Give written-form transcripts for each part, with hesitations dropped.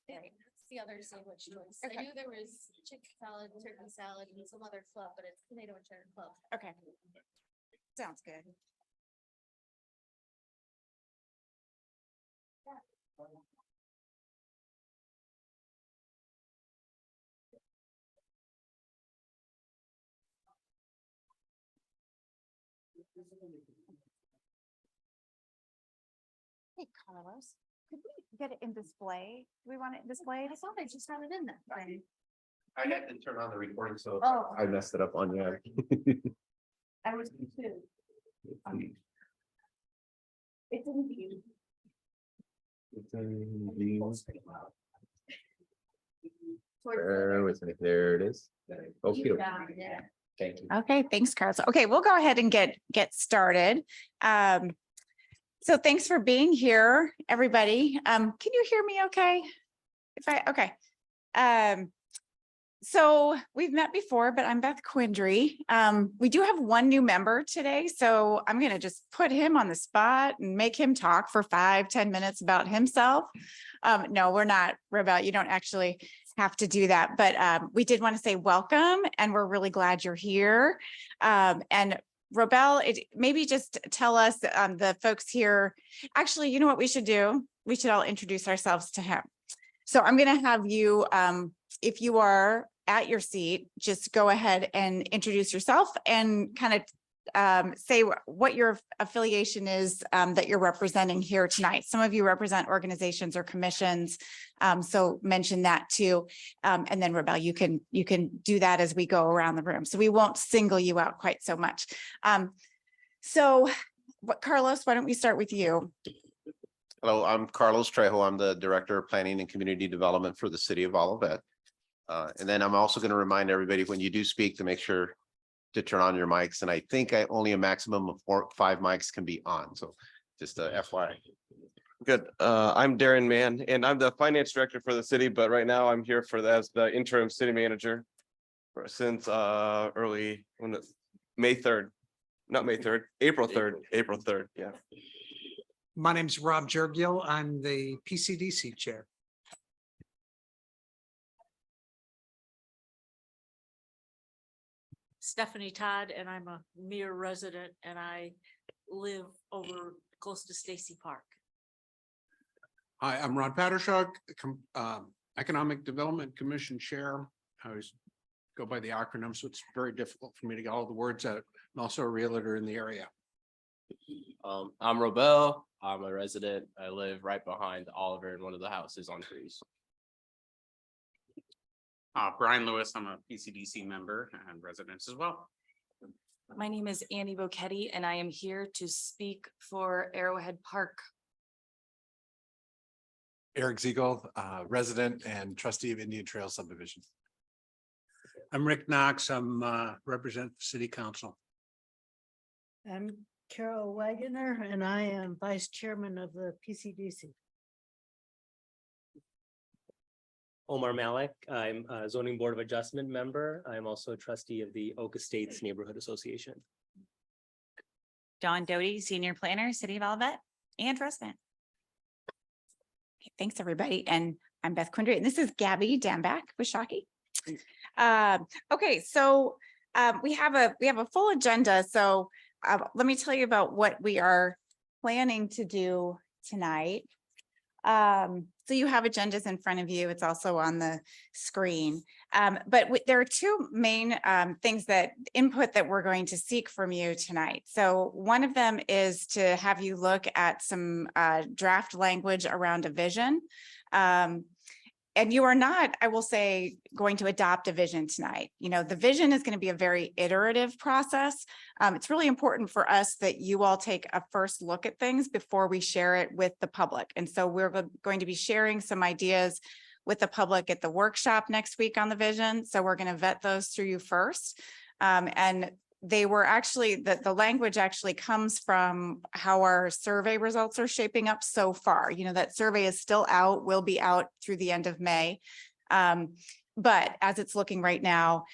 Right, that's the other sandwich choice. I Okay. knew there was chicken salad, turkey salad, and some other club, but it's tomato and cheddar club. Okay. Sounds good. Hey, Carlos, could we get it in display? Do we want it displayed? I thought I just had it in there. I had to turn on the recording, so Oh. I messed it up on you. I was too. It's in view. Bear with me. There it is. Okay. Yeah. Thank you. Okay, thanks, Carlos. Okay, we'll go ahead and get started. So thanks for being here, everybody. Can you hear me okay? Okay. So we've met before, but I'm Beth Quindry. We do have one new member today, so I'm going to just put him on the spot and make him talk for 5-10 minutes about himself. No, we're not, Robel. You don't actually have to do that, but we did want to say welcome, and we're really glad you're here. And Robel, maybe just tell us, the folks here, actually, you know what we should do? We should all introduce ourselves to him. So I'm going to have you, if you are at your seat, just go ahead and introduce yourself and kind of say what your affiliation is that you're representing here tonight. Some of you represent organizations or commissions, so mention that too. And then Robel, you can do that as we go around the room. So we won't single you out quite so much. Carlos, why don't we start with you? Hello, I'm Carlos Trejo. I'm the Director of Planning and Community Development for the City of Olivet. And then I'm also going to remind everybody when you do speak to make sure to turn on your mics. And I think only a maximum of 5 mics can be on. So just FYI. Good. I'm Darren Mann, and I'm the finance director for the city, but right now I'm here as the interim city manager since early May 3rd, not May 3rd, April 3rd. Yeah. My name's Rob Jergiel. I'm the PCDC chair. Stephanie Todd, and I'm a Mere resident, and I live over close to Stacy Park. Hi, I'm Ron Pattershog, Economic Development Commission Chair. I always go by the acronym, so it's very difficult for me to get all the words out. I'm also a realtor in the area. I'm Robel. I'm a resident. I live right behind Oliver in one of the houses on Trees. Brian Lewis, I'm a PCDC member and resident as well. My name is Annie Bochetti, and I am here to speak for Arrowhead Park. Eric Ziegel, resident and trustee of Indian Trail Subdivision. I'm Rick Knox. I'm represent the city council. I'm Carol Wagoner, and I am vice chairman of the PCDC. Omar Malik, I'm a zoning board of adjustment member. I'm also a trustee of the Oak Estates Neighborhood Association. Dawn Doty, senior planner, City of Olivet, and resident. Okay, thanks, everybody. And I'm Beth Quindry, and this is Gabby Dambach with Shockey. Okay, so we have a full agenda. So let me tell you about what we are planning to do tonight. So you have agendas in front of you. It's also on the screen. But there are two main things input that we're going to seek from you tonight. So one of them is to have you look at some draft language around a vision. And you are not, I will say, going to adopt a vision tonight. You know, the vision is going to be a very iterative process. It's really important for us that you all take a first look at things before we share it with the public. And so we're going to be sharing some ideas with the public at the workshop next week on the vision. So we're going to vet those through you first. And they were actually, the language actually comes from how our survey results are shaping up so far. You know, that survey is still out, will be out through the end of May. But as it's looking right now,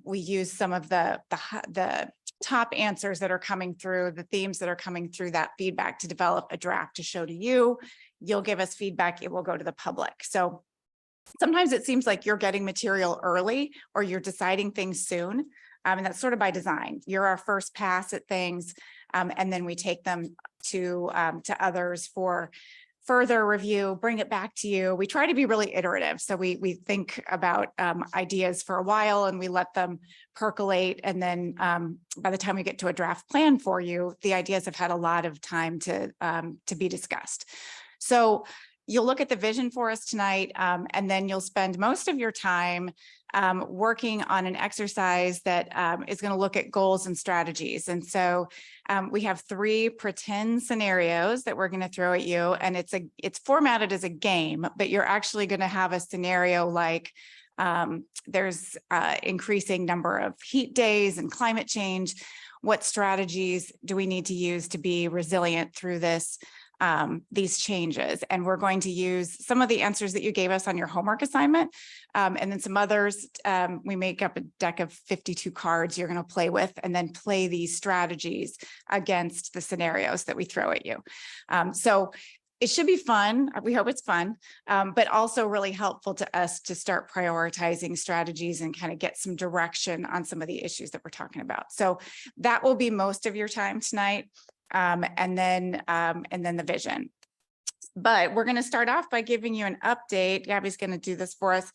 we use some of the top answers that are coming through, the themes that are coming through that feedback to develop a draft to show to you. You'll give us feedback, it will go to the public. So sometimes it seems like you're getting material early or you're deciding things soon. And that's sort of by design. You're our first pass at things. And then we take them to others for further review, bring it back to you. We try to be really iterative. So we think about ideas for a while and we let them percolate. And then by the time we get to a draft plan for you, the ideas have had a lot of time to be discussed. So you'll look at the vision for us tonight, and then you'll spend most of your time working on an exercise that is going to look at goals and strategies. And so we have 3 pretend scenarios that we're going to throw at you, and it's formatted as a game, but you're actually going to have a scenario like there's increasing number of heat days and climate change. What strategies do we need to use to be resilient through these changes? And we're going to use some of the answers that you gave us on your homework assignment, and then some others. We make up a deck of 52 cards you're going to play with, and then play these strategies against the scenarios that we throw at you. So it should be fun. We hope it's fun, but also really helpful to us to start prioritizing strategies and kind of get some direction on some of the issues that we're talking about. So that will be most of your time tonight. And then the vision. But we're going to start off by giving you an update. Gabby's going to do this for us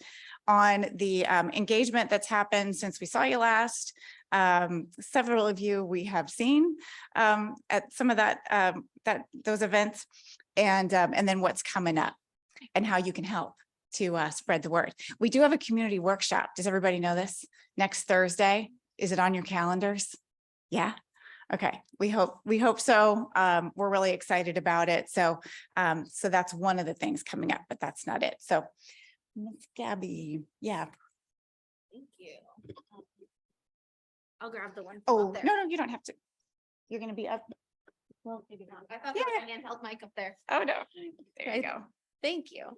on the engagement that's happened since we saw you last. Several of you we have seen at some of those events, and then what's coming up and how you can help to spread the word. We do have a community workshop. Does everybody know this? Next Thursday. Is it on your calendars? Yeah. Okay, we hope so. We're really excited about it. So that's one of the things coming up, but that's not it. So Miss Gabby, yeah. Thank you. I'll grab the one. from Oh, up there. no, you don't have to. You're gonna be up. Well, maybe not. I thought there was a handheld mic up there. Oh, no, there you Okay. go. Thank you.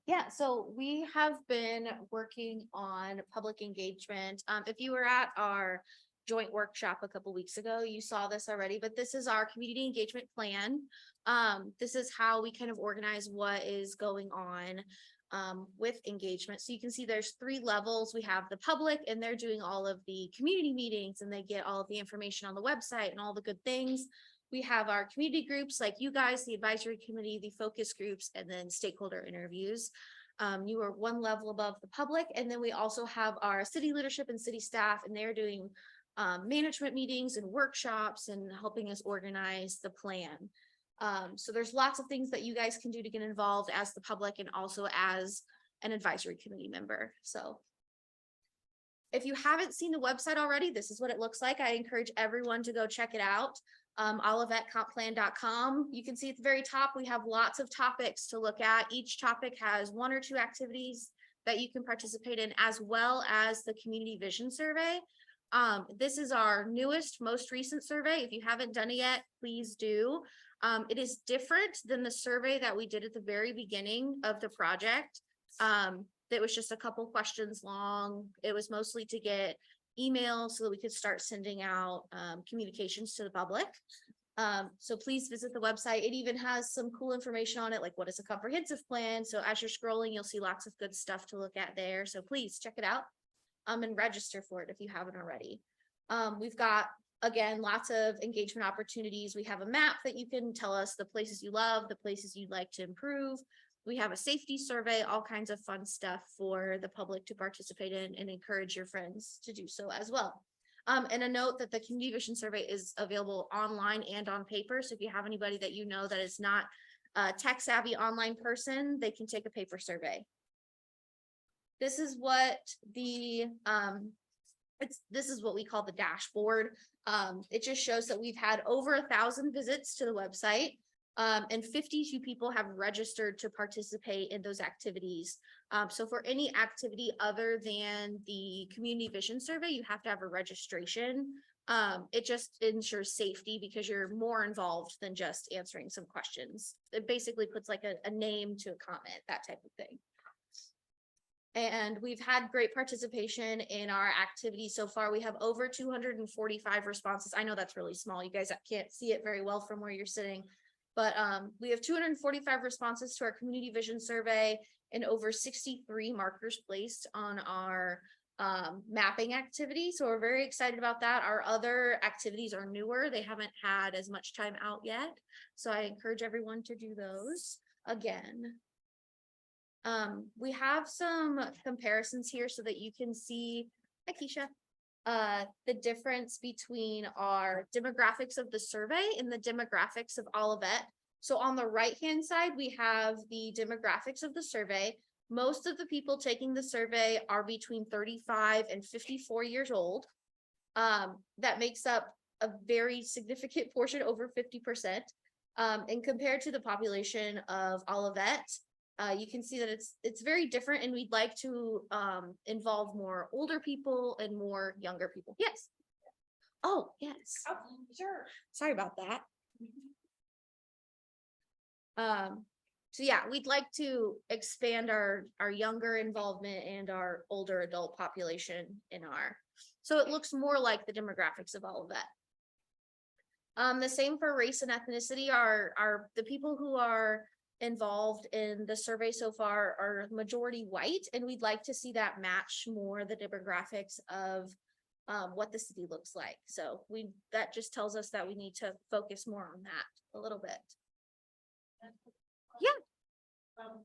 Yeah, so we have been working on public engagement. If you were at our joint workshop a couple weeks ago, you saw this already, but this is our community engagement plan. This is how we kind of organize what is going on with engagement. So you can see there's 3 levels. We have the public, and they're doing all of the community meetings, and they get all of the information on the website and all the good things. We have our community groups like you guys, the advisory committee, the focus groups, and then stakeholder interviews. You are 1 level above the public. And then we also have our city leadership and city staff, and they're doing management meetings and workshops and helping us organize the plan. So there's lots of things that you guys can do to get involved as the public and also as an advisory committee member. So if you haven't seen the website already, this is what it looks like. I encourage everyone to go check it out. olivetcomplan.com. You can see at the very top, we have lots of topics to look at. Each topic has 1 or 2 activities that you can participate in, as well as the community vision survey. This is our newest, most recent survey. If you haven't done it yet, please do. It is different than the survey that we did at the very beginning of the project. That was just a couple questions long. It was mostly to get emails so that we could start sending out communications to the public. So please visit the website. It even has some cool information on it, like what is a comprehensive plan. So as you're scrolling, you'll see lots of good stuff to look at there. So please check it out. And register for it if you haven't already. We've got, again, lots of engagement opportunities. We have a map that you can tell us the places you love, the places you'd like to improve. We have a safety survey, all kinds of fun stuff for the public to participate in, and encourage your friends to do so as well. And a note that the community vision survey is available online and on paper. So if you have anybody that you know that is not a tech savvy online person, they can take a paper survey. This is what the this is what we call the dashboard. It just shows that we've had over 1,000 visits to the website, and 52 people have registered to participate in those activities. So for any activity other than the community vision survey, you have to have a registration. It just ensures safety because you're more involved than just answering some questions. It basically puts like a name to a comment, that type of thing. And we've had great participation in our activity so far. We have over 245 responses. I know that's really small. You guys can't see it very well from where you're sitting, but we have 245 responses to our community vision survey, and over 63 markers placed on our mapping activity. So we're very excited about that. Our other activities are newer. They haven't had as much time out yet. So I encourage everyone to do those again. We have some comparisons here so that you can see, hi Keisha, the difference between our demographics of the survey and the demographics of Olivet. So on the right-hand side, we have the demographics of the survey. Most of the people taking the survey are between 35 and 54 years old. That makes up a very significant portion, over 50%. And compared to the population of Olivet, you can see that it's very different, and we'd like to involve more older people and more younger people. Yes. Oh, yes. Oh, sure. Sorry about that. So yeah, we'd like to expand our younger involvement and our older adult population in our, so it looks more like the demographics of Olivet. The same for race and ethnicity. Are the people who are involved in the survey so far are majority white, and we'd like to see that match more the demographics of what the city looks like. So that just tells us that we need to focus more on that a little bit. Yeah. Oh,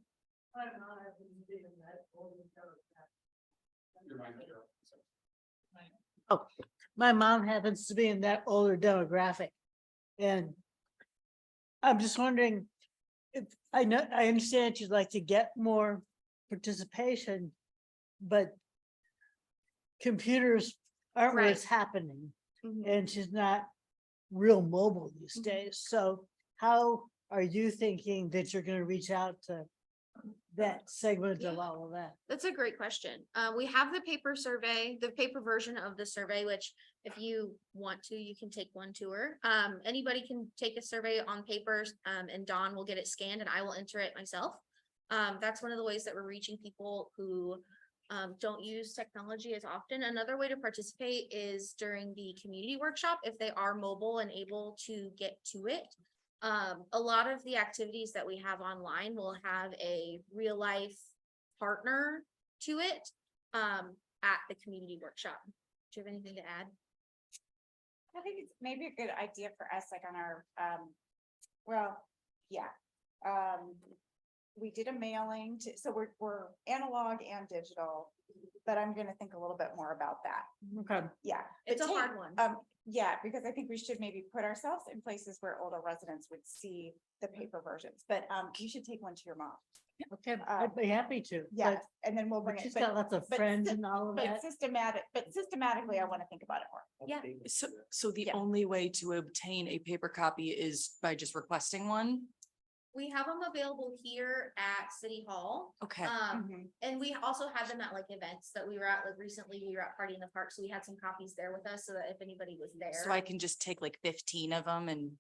my mom happens to be in that older demographic. And I'm just wondering if I understand you'd like to get more participation, but computers aren't where it's happening, and she's not real mobile these days. So how are you thinking that you're going to reach out to that segment of all of that? That's a great question. We have the paper survey, the paper version of the survey, which if you want to, you can take one tour. Anybody can take a survey on paper, and Dawn will get it scanned and I will enter it myself. That's one of the ways that we're reaching people who don't use technology as often. Another way to participate is during the community workshop, if they are mobile and able to get to it. A lot of the activities that we have online will have a real life partner to it at the community workshop. Do you have anything to add? I think it's maybe a good idea for us, like on our, well, yeah. We did a mailing to, so we're analog and digital, but I'm gonna think a little bit more about that. Okay. Yeah. It's a but hard one. Yeah, because I think we should maybe put ourselves in places where older residents would see the paper versions, but you should take one to your mom. Okay, I'd be happy to. Yeah, and then we'll bring it. She's got lots of but friends and all of that. But systematically, I want to think about it more. Yeah. So the only way to obtain a paper copy is by just requesting one? We have them available here at City Hall. Okay. And we also had them at like events that we were at, like recently we were at Party in the Park, so we had some copies there with us so that if anybody was there. So I can just take like 15 of them and.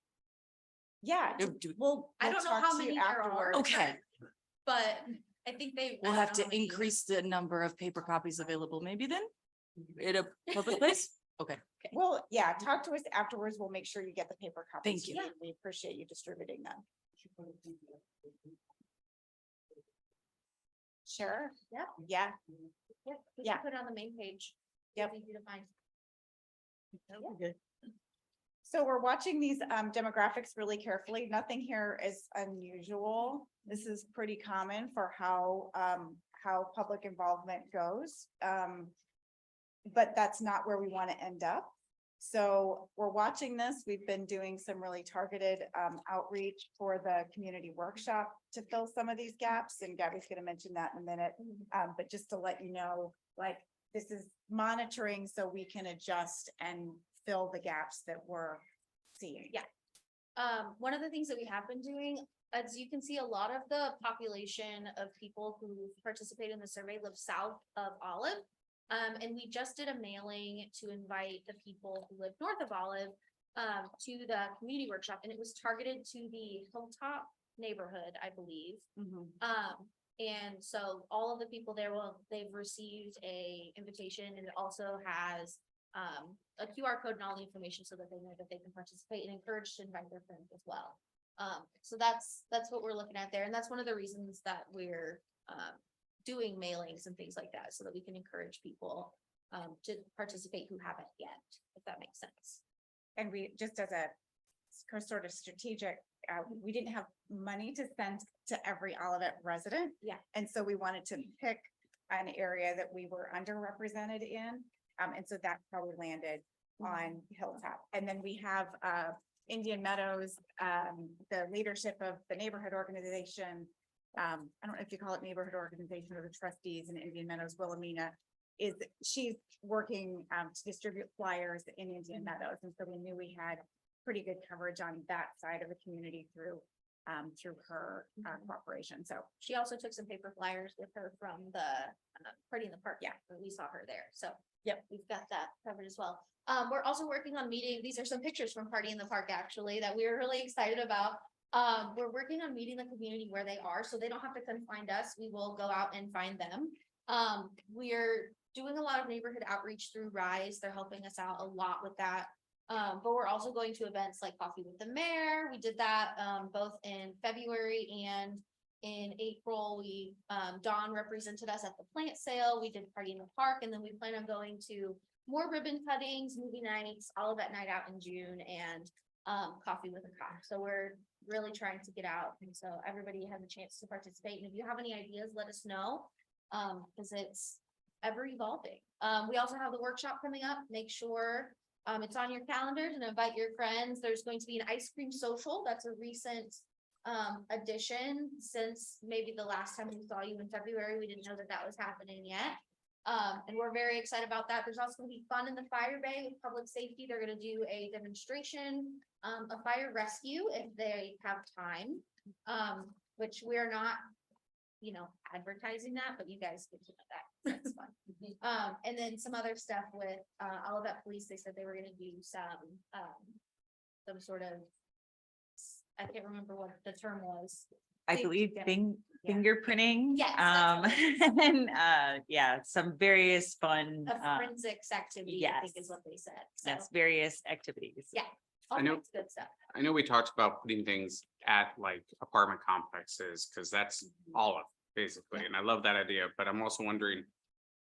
Yeah, Well, I don't know how many there are. okay, But I think we'll have to increase the number of paper copies available maybe then? In a public place? Okay. Well, yeah, talk to us afterwards. We'll make sure you get the paper copies. Thank you. need. We appreciate you distributing them. Sure. Yeah. Yeah. Yeah, we Yeah. can put it on the main page. Yep. Easy to find. Okay. So we're watching these demographics really carefully. Nothing here is unusual. This is pretty common for how public involvement goes. But that's not where we want to end up. So we're watching this. We've been doing some really targeted outreach for the community workshop to fill some of these gaps, and Gabby's going to mention that in a minute. But just to let you know, like, this is monitoring so we can adjust and fill the gaps that we're seeing. Yeah. One of the things that we have been doing, as you can see, a lot of the population of people who participate in the survey live south of Olive. And we just did a mailing to invite the people who live north of Olive to the community workshop, and it was targeted to the Hilltop neighborhood, I believe. And so all of the people there they've received a invitation, and it also has a QR code and all the information so that they know that they can participate, and encouraged to invite their friends as well. So that's what we're looking at there, and that's one of the reasons that we're doing mailings and things like that so that we can encourage people to participate who haven't yet, if that makes sense. And we, just as a sort of strategic, we didn't have money to send to every Olivet resident. Yeah. And so we wanted to pick an area that we were underrepresented in. And so that probably landed on Hilltop. And then we have Indian Meadows, the leadership of the neighborhood organization. I don't know if you call it neighborhood organization or the trustees in Indian Meadows, Wilhelmina, she's working to distribute flyers in Indian Meadows. And so we knew we had pretty good coverage on that side of the community through her cooperation. So She also took some paper flyers with her from the Party in the Park. Yeah, we saw her there. So, yep, we've got that covered as well. We're also working on meeting. These are some pictures from Party in the Park, actually, that we were really excited about. We're working on meeting the community where they are, so they don't have to come find us. We will go out and find them. We're doing a lot of neighborhood outreach through RISE. They're helping us out a lot with that. But we're also going to events like Coffee with the Mayor. We did that both in February and in April. We Dawn represented us at the plant sale. We did Party in the Park, and then we plan on going to more ribbon cuttings, movie nights, Olivet Night Out in June, and Coffee with a Cop. So we're really trying to get out, and so everybody has a chance to participate. And if you have any ideas, let us know, because it's ever evolving. We also have the workshop coming up. Make sure it's on your calendars and invite your friends. There's going to be an ice cream social. That's a recent addition since maybe the last time we saw you in February. We didn't know that that was happening yet. And we're very excited about that. There's also gonna be fun in the fire bay with public safety. They're gonna do a demonstration, a fire rescue if they have time. Which we're not, advertising that, but you guys get to know that. That's fun. And then some other stuff with Olivet Police. They said they were gonna do some sort of, I can't remember what the term was. I They- believe yeah. fingerprinting. Yes, that's And some various fun, A forensics activity, I think yes. is what they said. So, yes, various activities. yeah, all I know- kinds of good stuff. I know we talked about putting things at like apartment complexes, because that's all of basically, and I love that idea, but I'm also wondering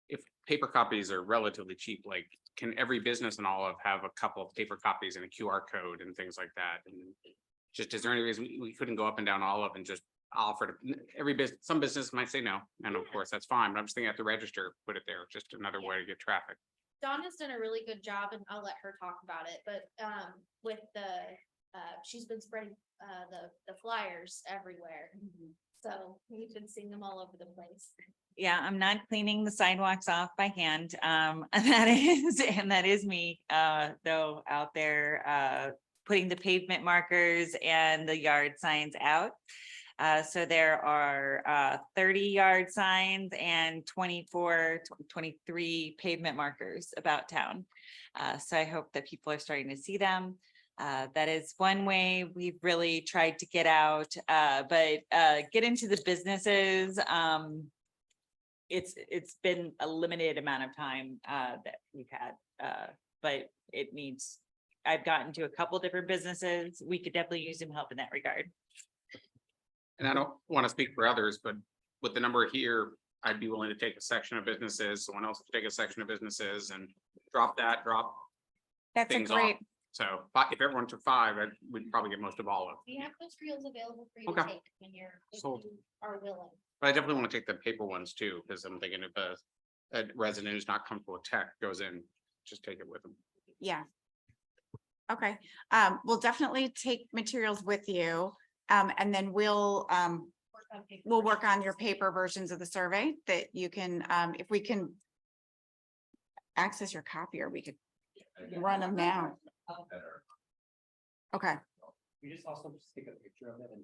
if paper copies are relatively cheap, like can every business in Olive have a couple of paper copies and a QR code and things like that? And just, is there any reason we couldn't go up and down Olive and just offer to every business? Some business might say no, and of course, that's fine, but I'm just thinking at the register, put it there, just another way to get traffic. Donna's done a really good job, and I'll let her talk about it, but with she's been spreading the flyers everywhere. So we've been seeing them all over the place. Yeah, I'm not cleaning the sidewalks off by hand. And that is me, though, out there, putting the pavement markers and the yard signs out. So there are 30 yard signs and 23 pavement markers about town. So I hope that people are starting to see them. That is one way we've really tried to get out, but get into the businesses. It's been a limited amount of time that we've had, but it needs, I've gotten to a couple different businesses. We could definitely use some help in that regard. And I don't want to speak for others, but with the number here, I'd be willing to take a section of businesses, someone else to take a section of businesses and drop That's a things off. great, So if everyone took 5, we'd probably get most of all of We them. have those reels available for you to Okay. take when if Sold. you are willing. But I definitely want to take the paper ones too, because I'm thinking if a resident who's not comfortable with tech goes in, just take it with them. yeah. Okay, we'll definitely take materials with you. And then we'll work on your paper versions of the survey that you can, if we can access your copier, we could run them now. Okay, You just also just take a picture of it and.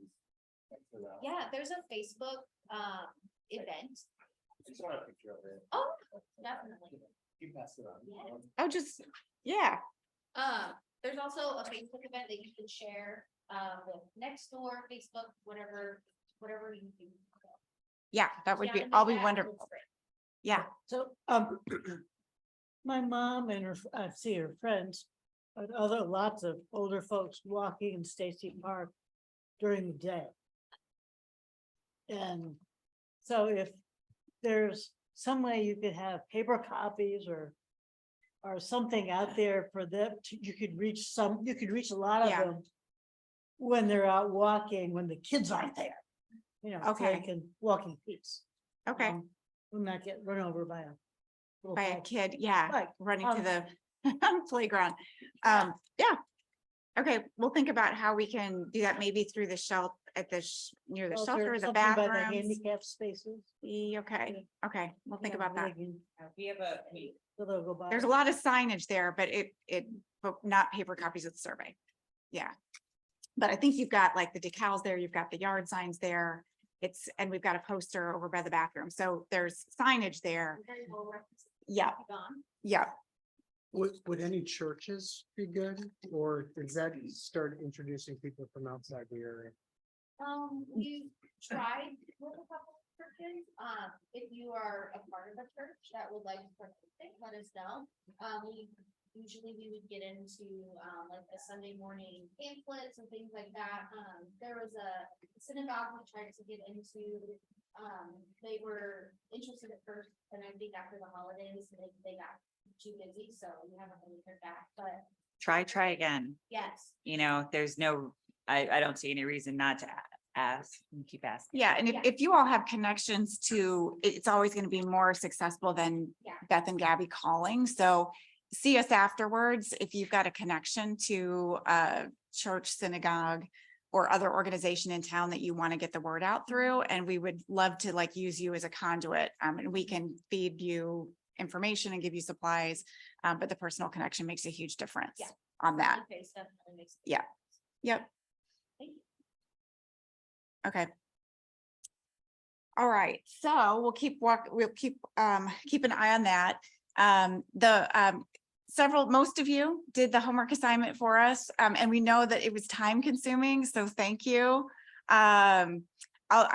Yeah, there's a Facebook event. I just want a picture of it. Oh, definitely. You pass it on. Yeah. oh, just, yeah, There's also a Facebook event that you can share with Nextdoor, Facebook, whatever you do. yeah, that would be, Yeah, I'll be that wonderful. looks great. Yeah, So, my mom and I see her friends, but lots of older folks walking in Stacy Park during the day. And So if there's some way you could have paper copies or something out there for them, you could reach a lot of Yeah. them when they're out walking, when the kids aren't there, you know, so they Okay. can walk in peace. Okay, Will not get run over by a little by a bike. kid, yeah, Bike, running to um, the playground. Yeah. Okay, we'll think about how we can do that, maybe through the near the shelter, shelter, the something by the bathrooms. handicap spaces. Okay, okay, we'll think you know, about that. So they'll go by. There's a lot of signage there, but but not paper copies of the survey. Yeah. But I think you've got like the decals there, you've got the yard signs there. And we've got a poster over by the bathroom. So there's signage there. Yeah. Yeah. Would any churches be good, or does that start introducing people from outside the area? We tried with a couple of churches, if you are a part of a church that would like to participate, let us know. We would get into, like the Sunday morning pamphlets and things like that. There was a synagogue we tried to get into, they were interested at first, and I think after the holidays, they got too busy, so we haven't really heard back, but Try again. yes. You know, there's no, I don't see any reason not to ask and keep asking. Yeah, and Yeah. if you all have connections to, it's always going to be more successful than Yeah. Beth and Gabby calling. So see us afterwards if you've got a connection to a church, synagogue, or other organization in town that you want to get the word out through. And we would love to like use you as a conduit. And we can feed you information and give you supplies. But the personal connection makes a huge difference Yeah. on that. Face definitely makes. Yeah. Yep. Thank you. Okay. All right, so we'll keep keep an eye on that. Most of you did the homework assignment for us, and we know that it was time consuming, so thank you. I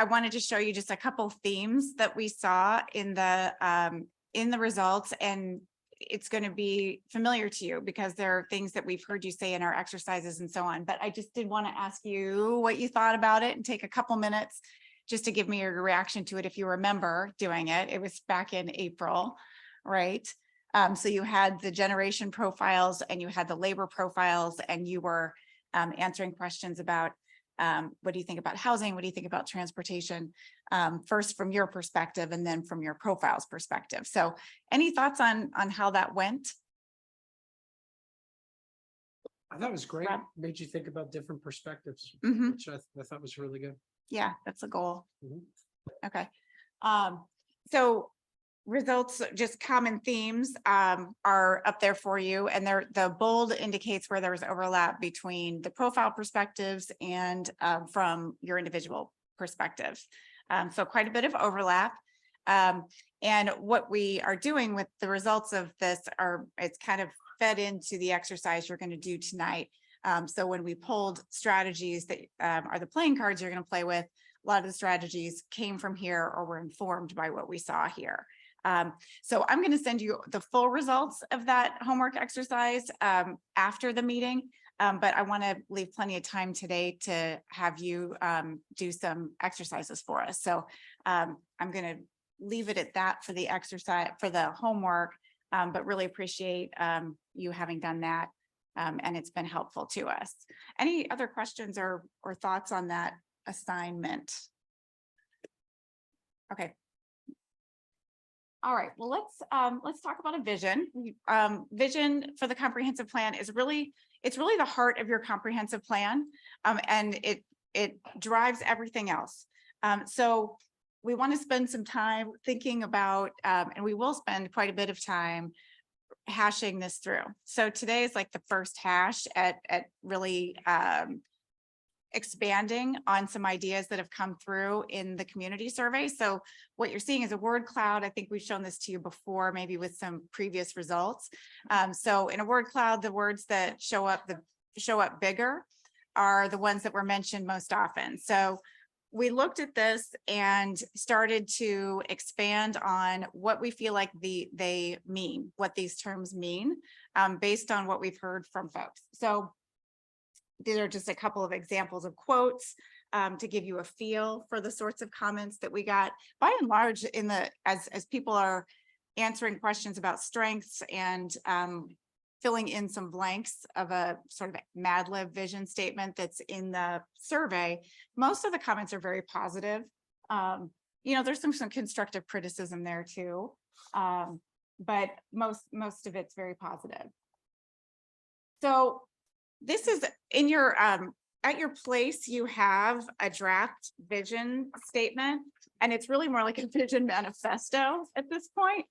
wanted to show you just a couple themes that we saw in the results, and it's going to be familiar to you because there are things that we've heard you say in our exercises and so on. But I just did want to ask you what you thought about it and take a couple minutes just to give me your reaction to it. If you remember doing it, it was back in April, right? So you had the generation profiles and you had the labor profiles, and you were answering questions about what do you think about housing? What do you think about transportation? First from your perspective and then from your profiles perspective. So any thoughts on how that went? I thought it was great. Rob? Made you think about different perspectives, Mhm. which I thought was really good. Yeah, that's the goal. Mhm. Okay. So results, just common themes are up there for you, and the bold indicates where there was overlap between the profile perspectives and from your individual perspectives. So quite a bit of overlap. And what we are doing with the results of this it's kind of fed into the exercise you're going to do tonight. So when we pulled strategies that are the playing cards you're going to play with, a lot of the strategies came from here or were informed by what we saw here. So I'm going to send you the full results of that homework exercise after the meeting. But I want to leave plenty of time today to have you do some exercises for us. So I'm going to leave it at that for the exercise, for the homework, but really appreciate you having done that. And it's been helpful to us. Any other questions or thoughts on that assignment? Okay. All right, well, let's talk about a vision. Vision for the comprehensive plan is it's really the heart of your comprehensive plan. And it drives everything else. So we want to spend some time thinking about, and we will spend quite a bit of time hashing this through. So today is like the first hash at really expanding on some ideas that have come through in the community survey. So what you're seeing is a word cloud. I think we've shown this to you before, maybe with some previous results. So in a word cloud, the words that show up bigger are the ones that were mentioned most often. So we looked at this and started to expand on what we feel like they mean, what these terms mean, based on what we've heard from folks. So these are just a couple of examples of quotes. to give you a feel for the sorts of comments that we got. By and large, as people are answering questions about strengths and filling in some blanks of a sort of Mad Lib vision statement that's in the survey, most of the comments are very positive. There's some constructive criticism there too. But most of it's very positive. So this is in your, at your place, you have a draft vision statement, and it's really more like a vision manifesto at this point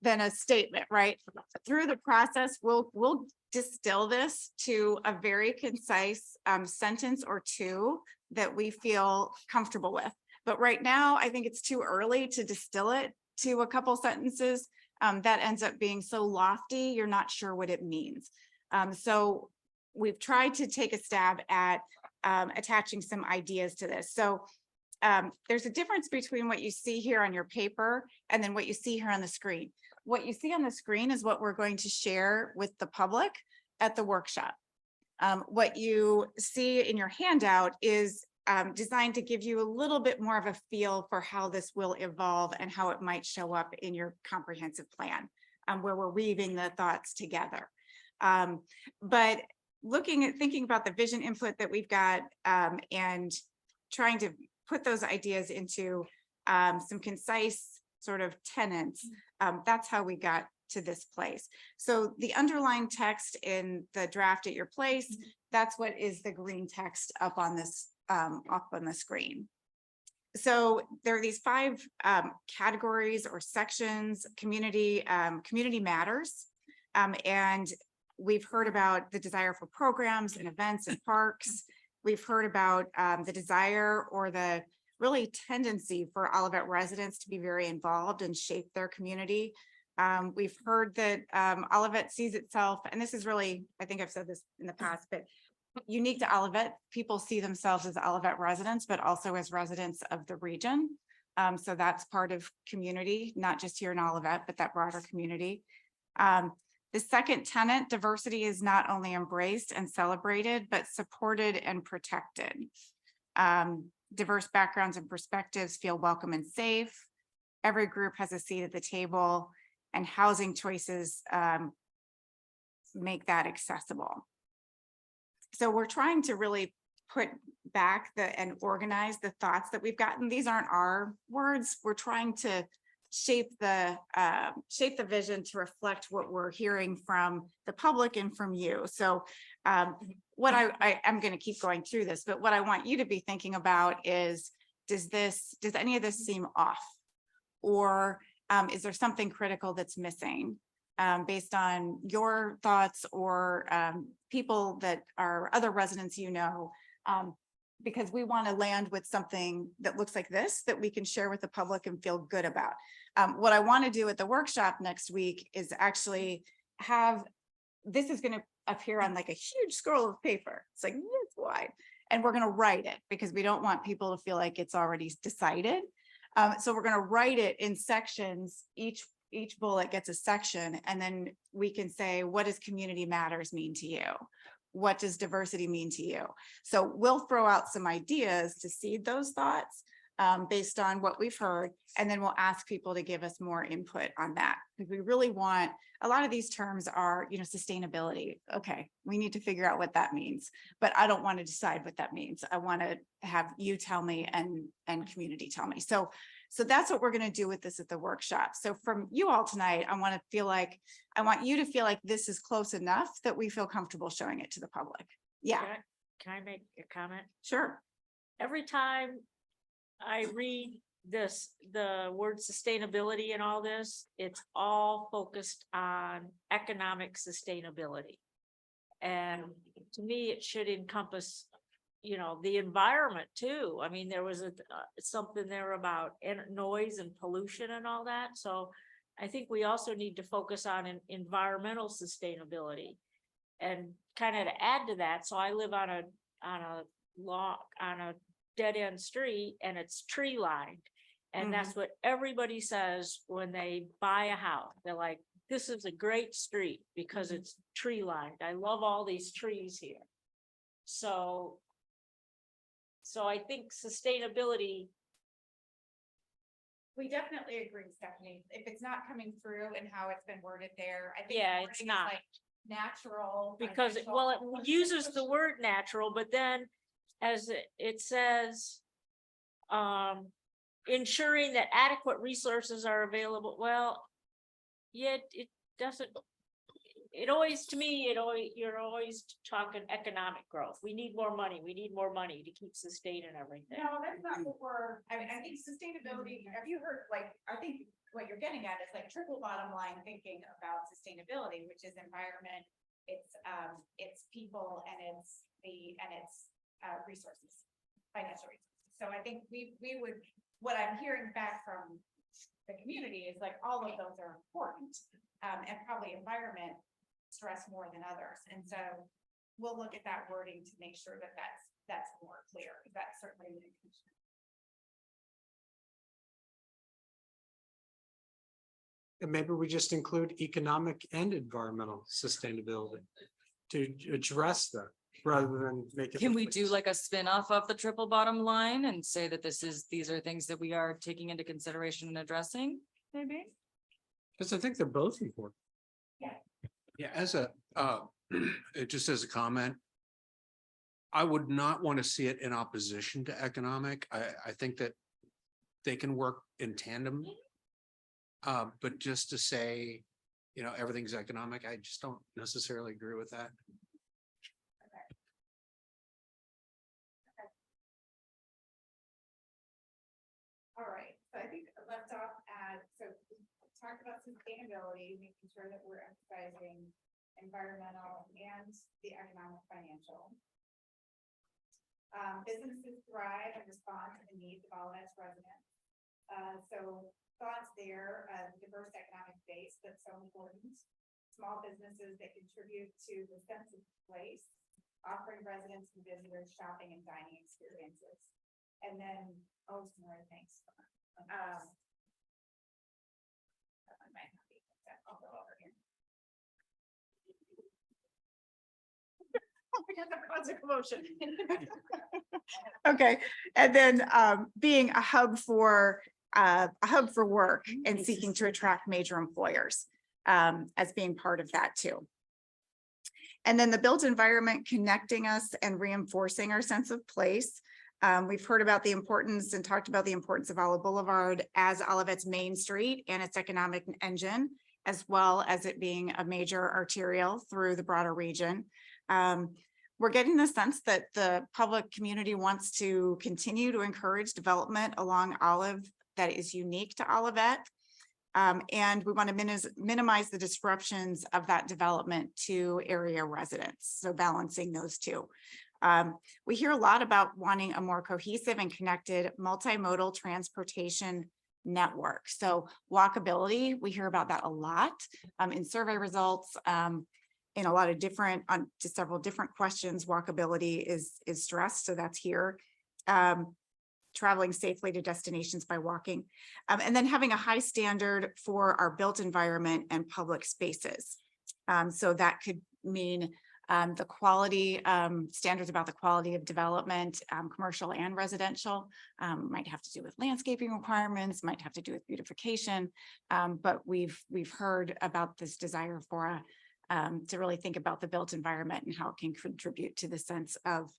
than a statement, right? Through the process, we'll distill this to a very concise sentence or two that we feel comfortable with. But right now, I think it's too early to distill it to a couple sentences. That ends up being so lofty, you're not sure what it means. So we've tried to take a stab at attaching some ideas to this. So there's a difference between what you see here on your paper and then what you see here on the screen. What you see on the screen is what we're going to share with the public at the workshop. What you see in your handout is designed to give you a little bit more of a feel for how this will evolve and how it might show up in your comprehensive plan, where we're weaving the thoughts together. But thinking about the vision input that we've got and trying to put those ideas into some concise sort of tenets, that's how we got to this place. So the underlying text in the draft at your place, that's what is the green text up on this up on the screen. So there are these 5 categories or sections. Community matters, and we've heard about the desire for programs and events and parks. We've heard about the desire or the really tendency for Olivet residents to be very involved and shape their community. We've heard that Olivet sees itself, and this is really, I think I've said this in the past, but unique to Olivet, people see themselves as Olivet residents, but also as residents of the region. So that's part of community, not just here in Olivet, but that broader community. The second tenet, diversity is not only embraced and celebrated, but supported and protected. Diverse backgrounds and perspectives feel welcome and safe. Every group has a seat at the table, and housing choices make that accessible. So we're trying to really put back and organize the thoughts that we've gotten. These aren't our words. We're trying to shape the vision to reflect what we're hearing from the public and from you. So what I'm going to keep going through this, but what I want you to be thinking about is, does any of this seem off? Or is there something critical that's missing based on your thoughts or people that are other residents, because we want to land with something that looks like this that we can share with the public and feel good about. What I want to do at the workshop next week is actually this is going to appear on like a huge scroll of paper. It's like this wide, and we're going to write it because we don't want people to feel like it's already decided. So we're going to write it in sections. Each bullet gets a section, and then we can say, what does community matters mean to you? What does diversity mean to you? So we'll throw out some ideas to seed those thoughts based on what we've heard, and then we'll ask people to give us more input on that. Because we really want, a lot of these terms are, sustainability. Okay, we need to figure out what that means, but I don't want to decide what that means. I want to have you tell me and community tell me. So that's what we're going to do with this at the workshop. So from you all tonight, I want you to feel like this is close enough that we feel comfortable showing it to the public. Yeah. Can I make a comment? Sure. Every time I read the word sustainability and all this, it's all focused on economic sustainability. And to me, it should encompass, the environment too. I mean, there was something there about noise and pollution and all that. So I think we also need to focus on environmental sustainability. And kind of to add to that, so I live on a dead end street, and it's tree lined. And that's what everybody says when they buy a house. They're like, this is a great street because it's tree lined. I love all these trees here. So So I think sustainability, We definitely agree, Stephanie. If it's not coming through and how it's been worded there, I think. Yeah, the it's wording is not. like Natural. because, financial, well, it uses the word natural, but then as it says, ensuring that adequate resources are available, well, yet it doesn't, it always, to me, you're always talking economic growth. We need more money. We need more money to keep sustaining everything. No, that's not what we're, I mean, I think sustainability, have you heard, like, I think what you're getting at is like triple bottom line thinking about sustainability, which is environment, it's people and it's resources, financial resources. So I think we would, what I'm hearing back from the community is like, all of those are important. And probably environment stress more than others. And so we'll look at that wording to make sure that that's more clear. That's certainly the intention. And maybe we just include economic and environmental sustainability to address that rather than make it. Can we do like a spin-off of the triple bottom line and say that these are things that we are taking into consideration and addressing, maybe? Because I think they're both important. Yeah, as a, just as a comment. I would not want to see it in opposition to economic. I think that they can work in tandem. But just to say, everything's economic, I just don't necessarily agree with that. All right, so I think I left off at, so we talked about sustainability, making sure that we're emphasizing environmental and the economic financial. Businesses thrive and respond to the needs of all its residents. So thoughts there, diverse economic base, that's so important. Small businesses that contribute to the sense of place, offering residents and visitors shopping and dining experiences. And then, oh, some more things. I'll go over here. Because of cause of commotion. Okay, and then being a hub for work and seeking to attract major employers as being part of that too. And then the built environment connecting us and reinforcing our sense of place. We've heard about the importance and talked about the importance of Olive Boulevard as Olivet's main street and its economic engine, as well as it being a major arterial through the broader region. We're getting the sense that the public community wants to continue to encourage development along Olive that is unique to Olivet. And we want to minimize the disruptions of that development to area residents. So balancing those two. We hear a lot about wanting a more cohesive and connected multimodal transportation network. So walkability, we hear about that a lot in survey results. In a lot of different, to several different questions, walkability is stressed, so that's here. Traveling safely to destinations by walking, and then having a high standard for our built environment and public spaces. So that could mean the quality, standards about the quality of development, commercial and residential, might have to do with landscaping requirements, might have to do with beautification. But we've heard about this desire for to really think about the built environment and how it can contribute to the sense of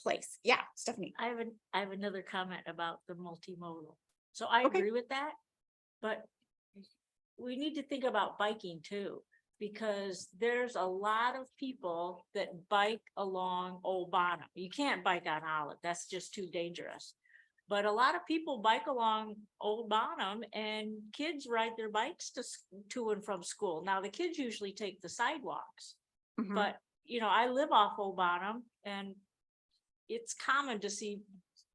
place. Yeah, Stephanie. I have another comment about the multimodal. So I Okay. agree with that, but we need to think about biking too, because there's a lot of people that bike along Old Bonham. You can't bike on Olive, that's just too dangerous. But a lot of people bike along Old Bonham and kids ride their bikes to and from school. Now, the kids usually take the sidewalks, Mhm. but I live off Old Bonham and it's common to see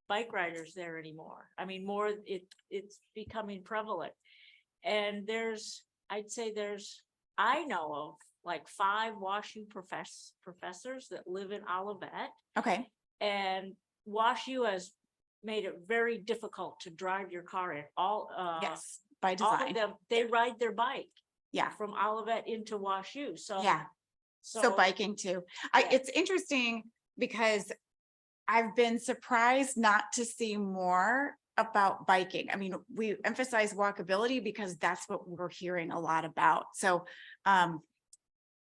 bike riders there anymore. I mean, it's becoming prevalent. And I know of like 5 WashU professors that live in Olivet, Okay. and WashU has made it very difficult to drive your car in. Yes, by All of design. them, they ride their bike Yeah. from Olivet into WashU. So Yeah. So biking too. Yeah. It's interesting because I've been surprised not to see more about biking. I mean, we emphasize walkability because that's what we're hearing a lot about. So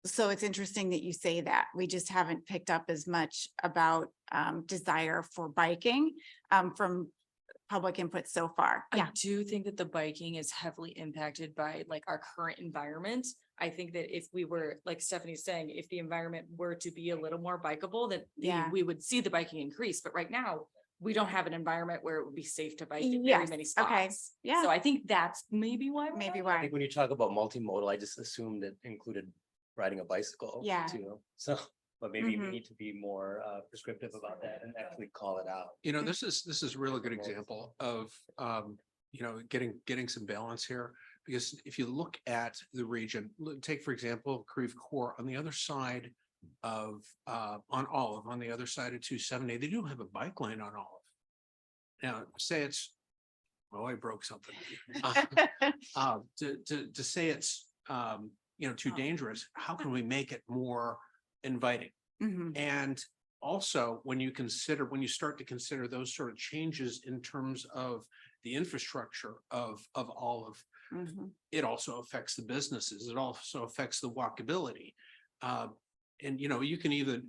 it's interesting that you say that. We just haven't picked up as much about desire for biking from public input so far. Yeah. I do think that the biking is heavily impacted by like our current environment. I think that if we were, like Stephanie's saying, if the environment were to be a little more bikeable, then Yeah. we would see the biking increase. But right now, we don't have an environment where it would be safe to bike in very Yes, many okay, spots. yeah. So I think that's maybe why. we're Maybe not. I why. think when you talk about multimodal, I just assumed it included riding a bicycle. Yeah. Too, so, but maybe we Mhm. need to be more prescriptive about that and actually call it out. You know, this is a really good example of, you know, getting some balance here. Because if you look at the region, take for example, Creve Coeur on the other side of, on Olive, on the other side of 270, they do have a bike lane on Olive. Now, say it's, oh, I broke something. To say it's, you know, too dangerous, how can we make it more inviting? Mhm. And also, when you start to consider those sort of changes in terms of the infrastructure of Olive, Mhm. it also affects the businesses. It also affects the walkability. And you know, you can even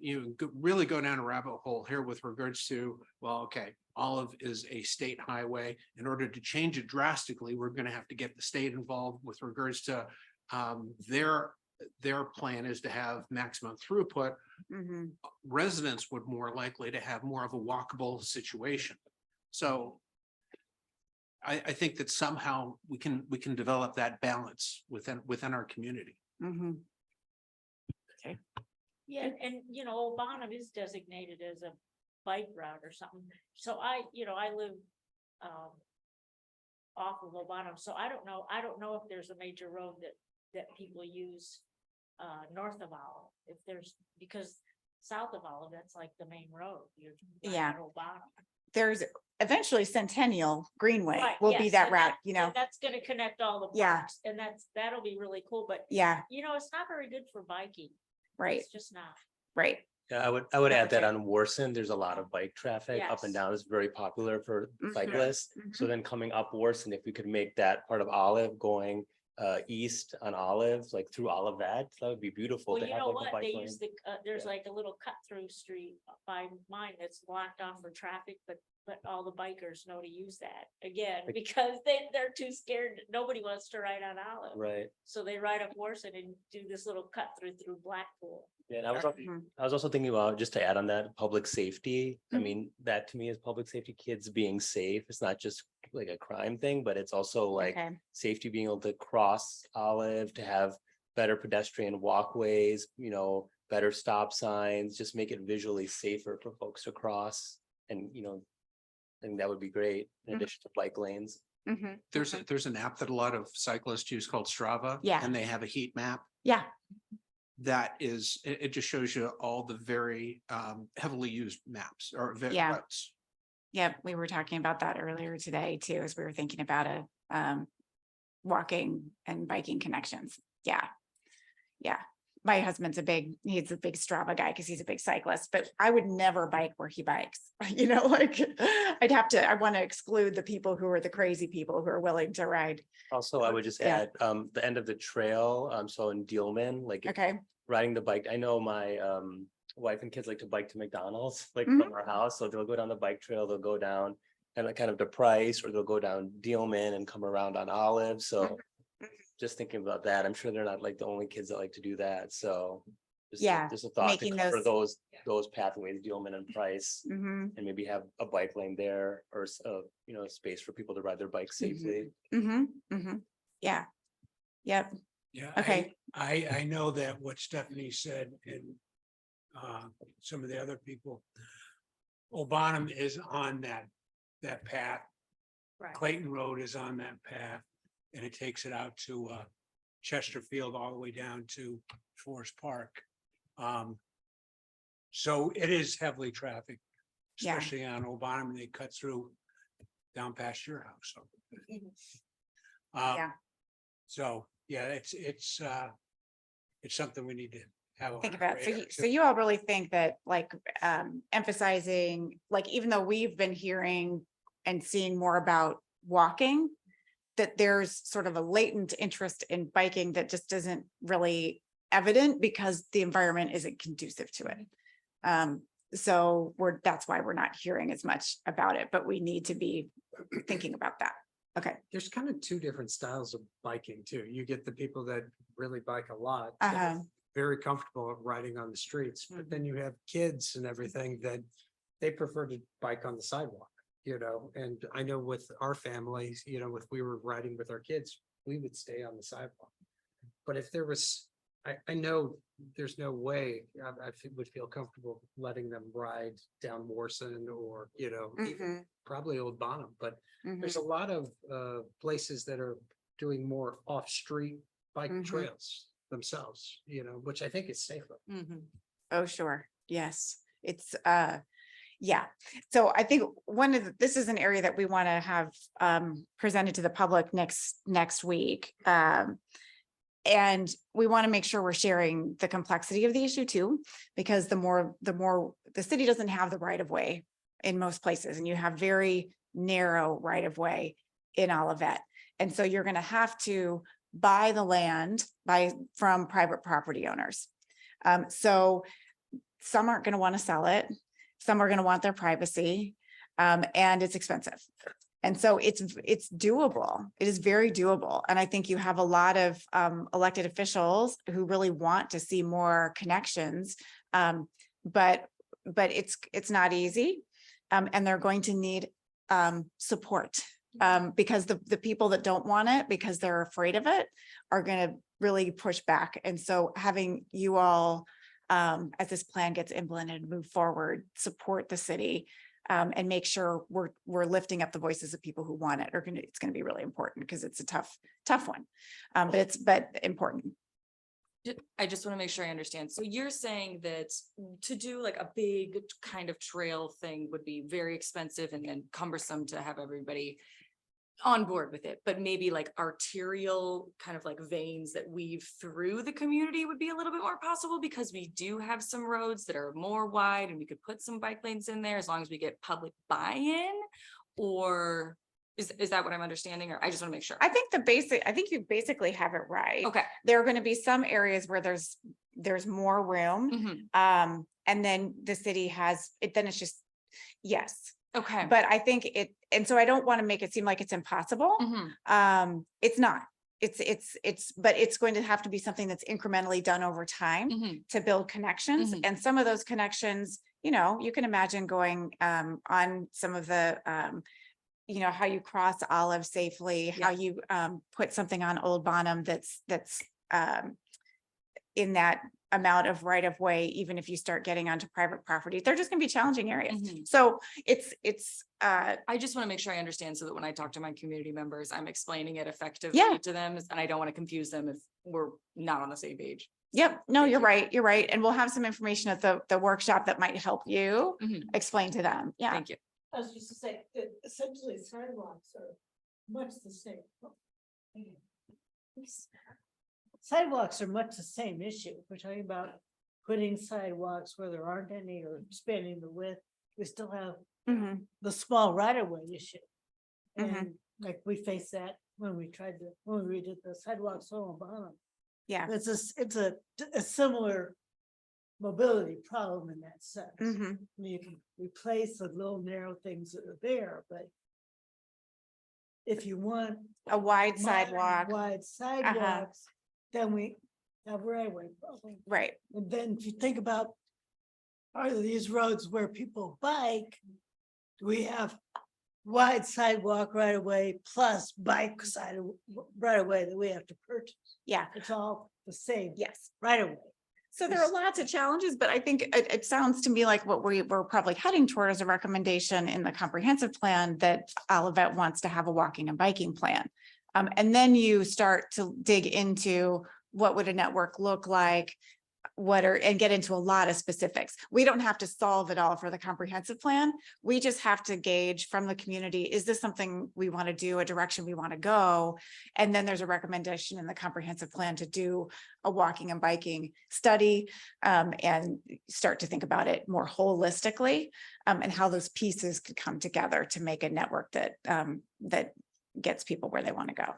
really go down a rabbit hole here with regards to, well, okay, Olive is a state highway. In order to change it drastically, we're going to have to get the state involved with regards to their plan is to have maximum throughput. Mhm. Residents would more likely to have more of a walkable situation. So I think that somehow we can develop that balance within our community. Mhm. Yeah, and you know, Obanum is designated as a bike route or something. So I live off of Obanum, so I don't know if there's a major road that people use north of Olive, if there's, because south of Olive, that's like the main road. You're right Yeah. at Obanum. There's eventually Centennial Greenway Right, will be yes, that and route, you know? and that's gonna connect all the Yeah. parks, and that'll be really cool, but Yeah, you know, it's not very good for biking. right, It's just not. right. Yeah, I would add that Perfect. on Warson, there's a lot of bike traffic up and Yes. down. It's very popular for Mhm. cyclists. So then coming up Warson, if we could make that part of Olive going east on Olive, like through Olivet, that would be beautiful Well, to you have know like a what, bike they lane. use there's like a little cut through street by mine that's blocked off for traffic, but all the bikers know to use that again, Like- because they're too scared, nobody wants to ride on Olive. Right, So they ride up Warson and do this little cut through Blackpool. yeah, and Mhm. I was also thinking about, just to add on that, public safety. I Mhm. mean, that to me is public safety, kids being safe. It's not just like a crime thing, but it's also like Okay. safety, being able to cross Olive, to have better pedestrian walkways, you know, better stop signs, just make it visually safer for folks to cross. And, you know, I think that would be great in Mhm. addition to bike lanes. Mhm. There's an app that a lot of cyclists use called Strava. Yeah. And they have a heat map Yeah, that is, it just shows you all the very heavily used maps or Yeah. routes. yep. We were talking about that earlier today too, as we were thinking about walking and biking connections. Yeah. Yeah. My husband's he's a big Strava guy because he's a big cyclist, but I would never bike where he bikes. You know, like I want to exclude the people who are the crazy people who are willing to ride. Also, I would just Yeah. add, the end of the trail, so in Dealman, like if Okay. riding the bike. I know my wife and kids like to bike to McDonald's, like Mhm. from our house. So they'll go down the bike trail, they'll go down and like kind of to Price, or they'll go down Dealman and come around on Olive. So just thinking about that, I'm sure they're not like the only kids that like to do that. So Yeah, just a thought to making cover those- those pathways, Dealman and Price, Mm-hmm. and maybe have a bike lane there, or you know, space for people to ride their bikes safely. Mm-hmm. Mm-hmm. Yeah. Yep. Yeah. Okay. I know that what Stephanie said and some of the other people, Obanum is on that path. Right. Clayton Road is on that path, and it takes it out to Chesterfield all the way down to Forest Park. So it is heavily trafficked, Yeah. especially on Obanum, and they cut through down past your house. So. Yeah. So, yeah, it's something we need to have. think on our about, so radar, you, so too. you all really think that like emphasizing, like even though we've been hearing and seeing more about walking, that there's sort of a latent interest in biking that just isn't really evident because the environment isn't conducive to it. So that's why we're not hearing as much about it, but we need to be thinking about that. Okay. There's kind of two different styles of biking too. You get the people that really bike a lot. that are Uh-huh. Very comfortable riding on the streets, but then you have kids and everything that they prefer to bike on the sidewalk, you know, and I know with our families, you know, if we were riding with our kids, we would stay on the sidewalk. But if there was, I know there's no way would feel comfortable letting them ride down Morrison or, you know, even probably Old Bonham, but there's a lot of places that are doing more off-street bike trails themselves, you know, which I think is safer. Oh, sure. Yes, it's, yeah. So I think this is an area that we want to have presented to the public next week. And we want to make sure we're sharing the complexity of the issue too, because the city doesn't have the right of way in most places, and you have very narrow right of way in Olivet. And so you're going to have to buy the land from private property owners. So some aren't going to want to sell it. Some are going to want their privacy, and it's expensive. And so it's doable. It is very doable. And I think you have a lot of elected officials who really want to see more connections. But it's not easy. And they're going to need support because the people that don't want it because they're afraid of it are going to really push back. And so having you all, as this plan gets implemented, move forward, support the city, and make sure we're lifting up the voices of people who want it, it's going to be really important because it's a tough one, but important. I just want to make sure I understand. So you're saying that to do like a big kind of trail thing would be very expensive and then cumbersome to have everybody on board with it, but maybe like arterial kind of like veins that weave through the community would be a little bit more possible because we do have some roads that are more wide and we could put some bike lanes in there as long as we get public buy-in, or is that what I'm understanding? Or I just want to make sure. I think you basically have it right. Okay. There are going to be some areas where there's more room. And then the city has it, then it's just, yes. Okay. But I think and so I don't want to make it seem like it's impossible. It's not. But it's going to have to be something that's incrementally done over time to build connections. And some of those connections, you know, you can imagine going on some of the you know, how you cross Olive safely, how you put something on Old Bonham that's in that amount of right of way, even if you start getting onto private property, they're just gonna be challenging areas. So it's I just want to make sure I understand so that when I talk to my community members, I'm explaining it effectively to them, and I don't want to confuse them if we're not on the same page. Yep. No, you're right. You're right. And we'll have some information at the workshop that might help you explain to them. Yeah. Thank you. I was just to say, that essentially sidewalks are much the same. Sidewalks are much the same issue. We're talking about putting sidewalks where there aren't any or expanding the width. We still have the small right of way issue. And like we faced that when we redid the sidewalks on bottom. Yeah. It's a similar mobility problem in that sense. I mean, you can replace the little narrow things that are there, but if you want a wide modern, sidewalk, wide sidewalks, then we have right away problem. Right. And then if you think about, are these roads where people bike, do we have wide sidewalk right away plus bike side right away that we have to purchase? Yeah. It's all the same. Yes. Right away. So there are lots of challenges, but I think it sounds to me like what we're probably heading toward is a recommendation in the comprehensive plan that Olivet wants to have a walking and biking plan. And then you start to dig into what would a network look like? and get into a lot of specifics. We don't have to solve it all for the comprehensive plan. We just have to gauge from the community, is this something we want to do, a direction we want to go? And then there's a recommendation in the comprehensive plan to do a walking and biking study and start to think about it more holistically and how those pieces could come together to make a network that that gets people where they want to go.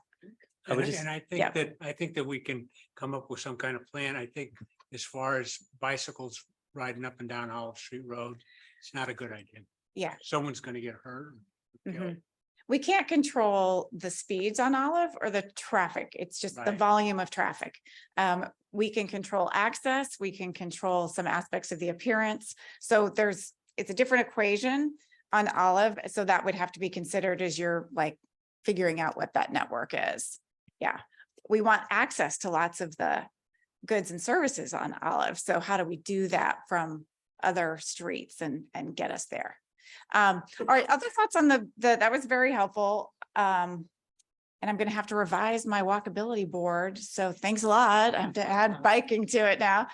I would just- And I Yeah. think that we can come up with some kind of plan. I think as far as bicycles riding up and down Olive Street Road, it's not a good idea. Yeah. Someone's gonna get hurt. Mhm. We can't control the speeds on Olive or the traffic. It's just the Right. volume of traffic. We can control access, we can control some aspects of the appearance. So it's a different equation on Olive. So that would have to be considered as you're like figuring out what that network is. Yeah, we want access to lots of the goods and services on Olive. So how do we do that from other streets and get us there? All right, other thoughts on that was very helpful. And I'm gonna have to revise my walkability board. So thanks a lot. I have to add biking to it now.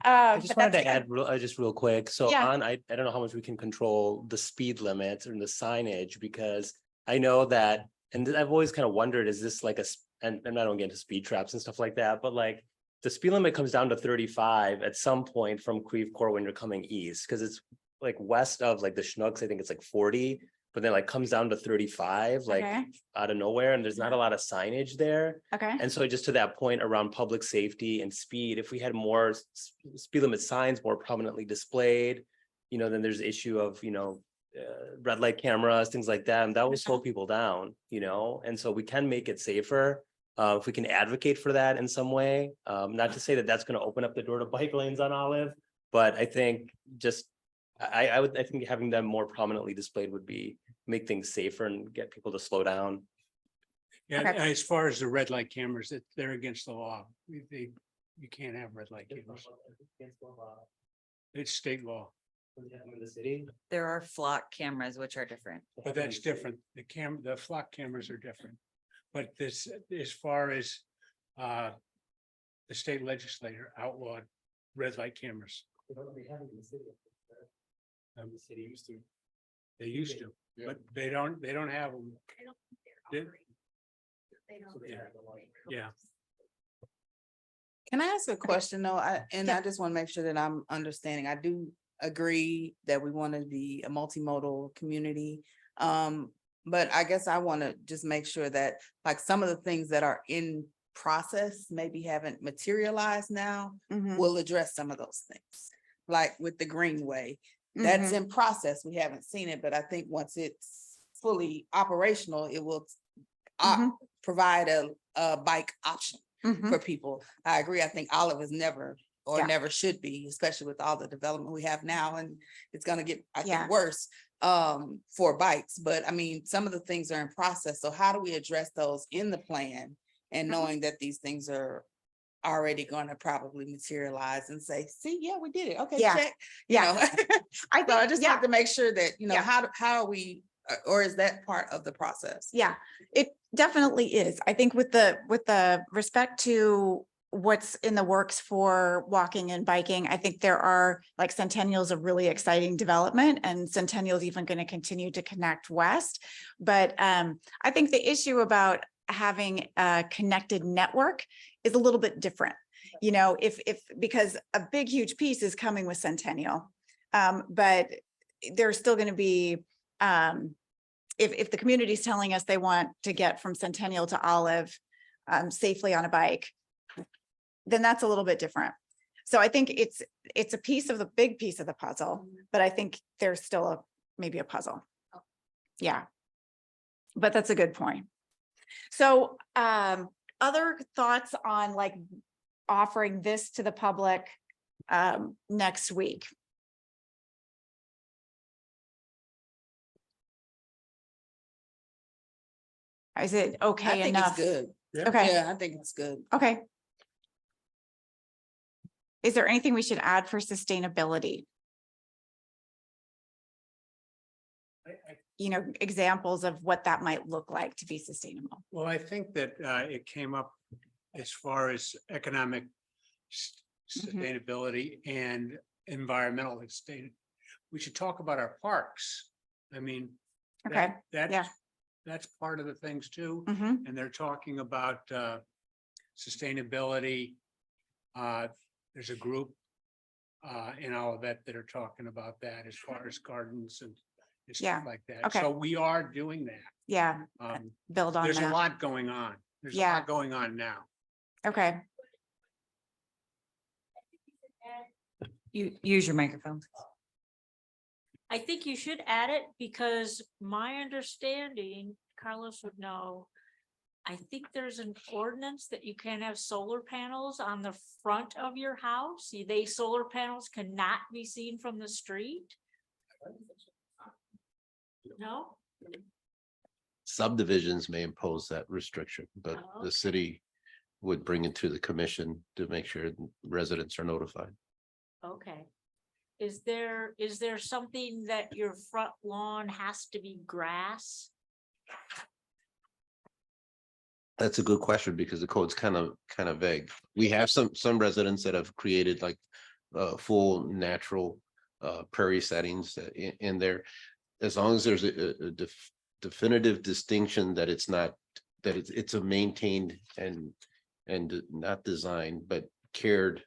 I just But wanted that's to add just real quick. So Yeah. I don't know how much we can control the speed limits and the signage because I know that, and I've always kind of wondered, is this like and I don't get into speed traps and stuff like that, but like the speed limit comes down to 35 at some point from Creve Coeur when you're coming east, because it's like west of like the Schnucks, I think it's like 40, but then like comes down to 35, like Okay. out of nowhere, and there's not a lot of signage there. Okay, And so just to that point around public safety and speed, if we had more speed limit signs more prominently displayed, then there's the issue of, red light cameras, things like that, and that will slow people down, and so we can make it safer. If we can advocate for that in some way, not to say that that's going to open up the door to bike lanes on Olive, but I think I think having them more prominently displayed would make things safer and get people to slow down. Yeah, Okay. as far as the red light cameras, they're against the law. You can't have red light cameras. It's state law, In the city. There are flock cameras, which are different. but that's different. The flock cameras are different. But this, as far as the state legislature outlawed red light cameras. The city used to. They used to, but they don't have them. Yeah. Can I ask a question though? I just want to make sure that I'm understanding. I do agree that we want to be a multimodal community. But I guess I want to just make sure that like some of the things that are in process maybe haven't materialized now, Mhm. we'll address some of those things. Like with the Greenway, that's in process. We haven't seen it, but I think once it's fully operational, it will provide a bike option Mhm. for people. I agree. I think Olive is never or Yeah. never should be, especially with all the development we have now, and it's gonna get, I Yeah. think, worse for bikes. But I mean, some of the things are in process. So how do we address those in the plan and knowing that these things are already gonna probably materialize and say, see, yeah, we did it. Okay, Yeah. check. You Yeah. know? I So I think, just yeah. have to make sure that, Yeah. how are we, or is that part of the process? Yeah, it definitely is. I think with the respect to what's in the works for walking and biking, I think there are like Centennial's a really exciting development and Centennial's even going to continue to connect west. But I think the issue about having a connected network is a little bit different. Because a big, huge piece is coming with Centennial. But there's still going to be if the community is telling us they want to get from Centennial to Olive safely on a bike, then that's a little bit different. So I think it's a big piece of the puzzle, but I think there's still maybe a puzzle. Yeah. But that's a good point. So other thoughts on like offering this to the public next week? Is it okay I think enough? it's good. Okay, Yeah, I think it's good. okay. Is there anything we should add for sustainability? Examples of what that might look like to be sustainable. Well, I think that it came up as far as economic sustainability and environmental sustain. We should talk about our parks. I mean. Okay, yeah. That's part of the things too. Mhm. And they're talking about sustainability. There's a group in Olivet that are talking about that as far as gardens and Yeah, stuff like that. okay. So we are doing that. Yeah, build on There's a that. lot going on. There's a Yeah. lot going on now. Okay. You use your microphone. I think you should add it because my understanding, Carlos would know. I think there's an ordinance that you can't have solar panels on the front of your house. Solar panels cannot be seen from the street. No? Subdivisions may impose that restriction, but Oh, the city would bring it to the commission to make sure residents are notified. Okay. Is there something that your front lawn has to be grass? That's a good question because the code's kind of vague. We have some residents that have created like full natural prairie settings in there. As long as there's a definitive distinction that it's not, that it's a maintained and not designed, but cared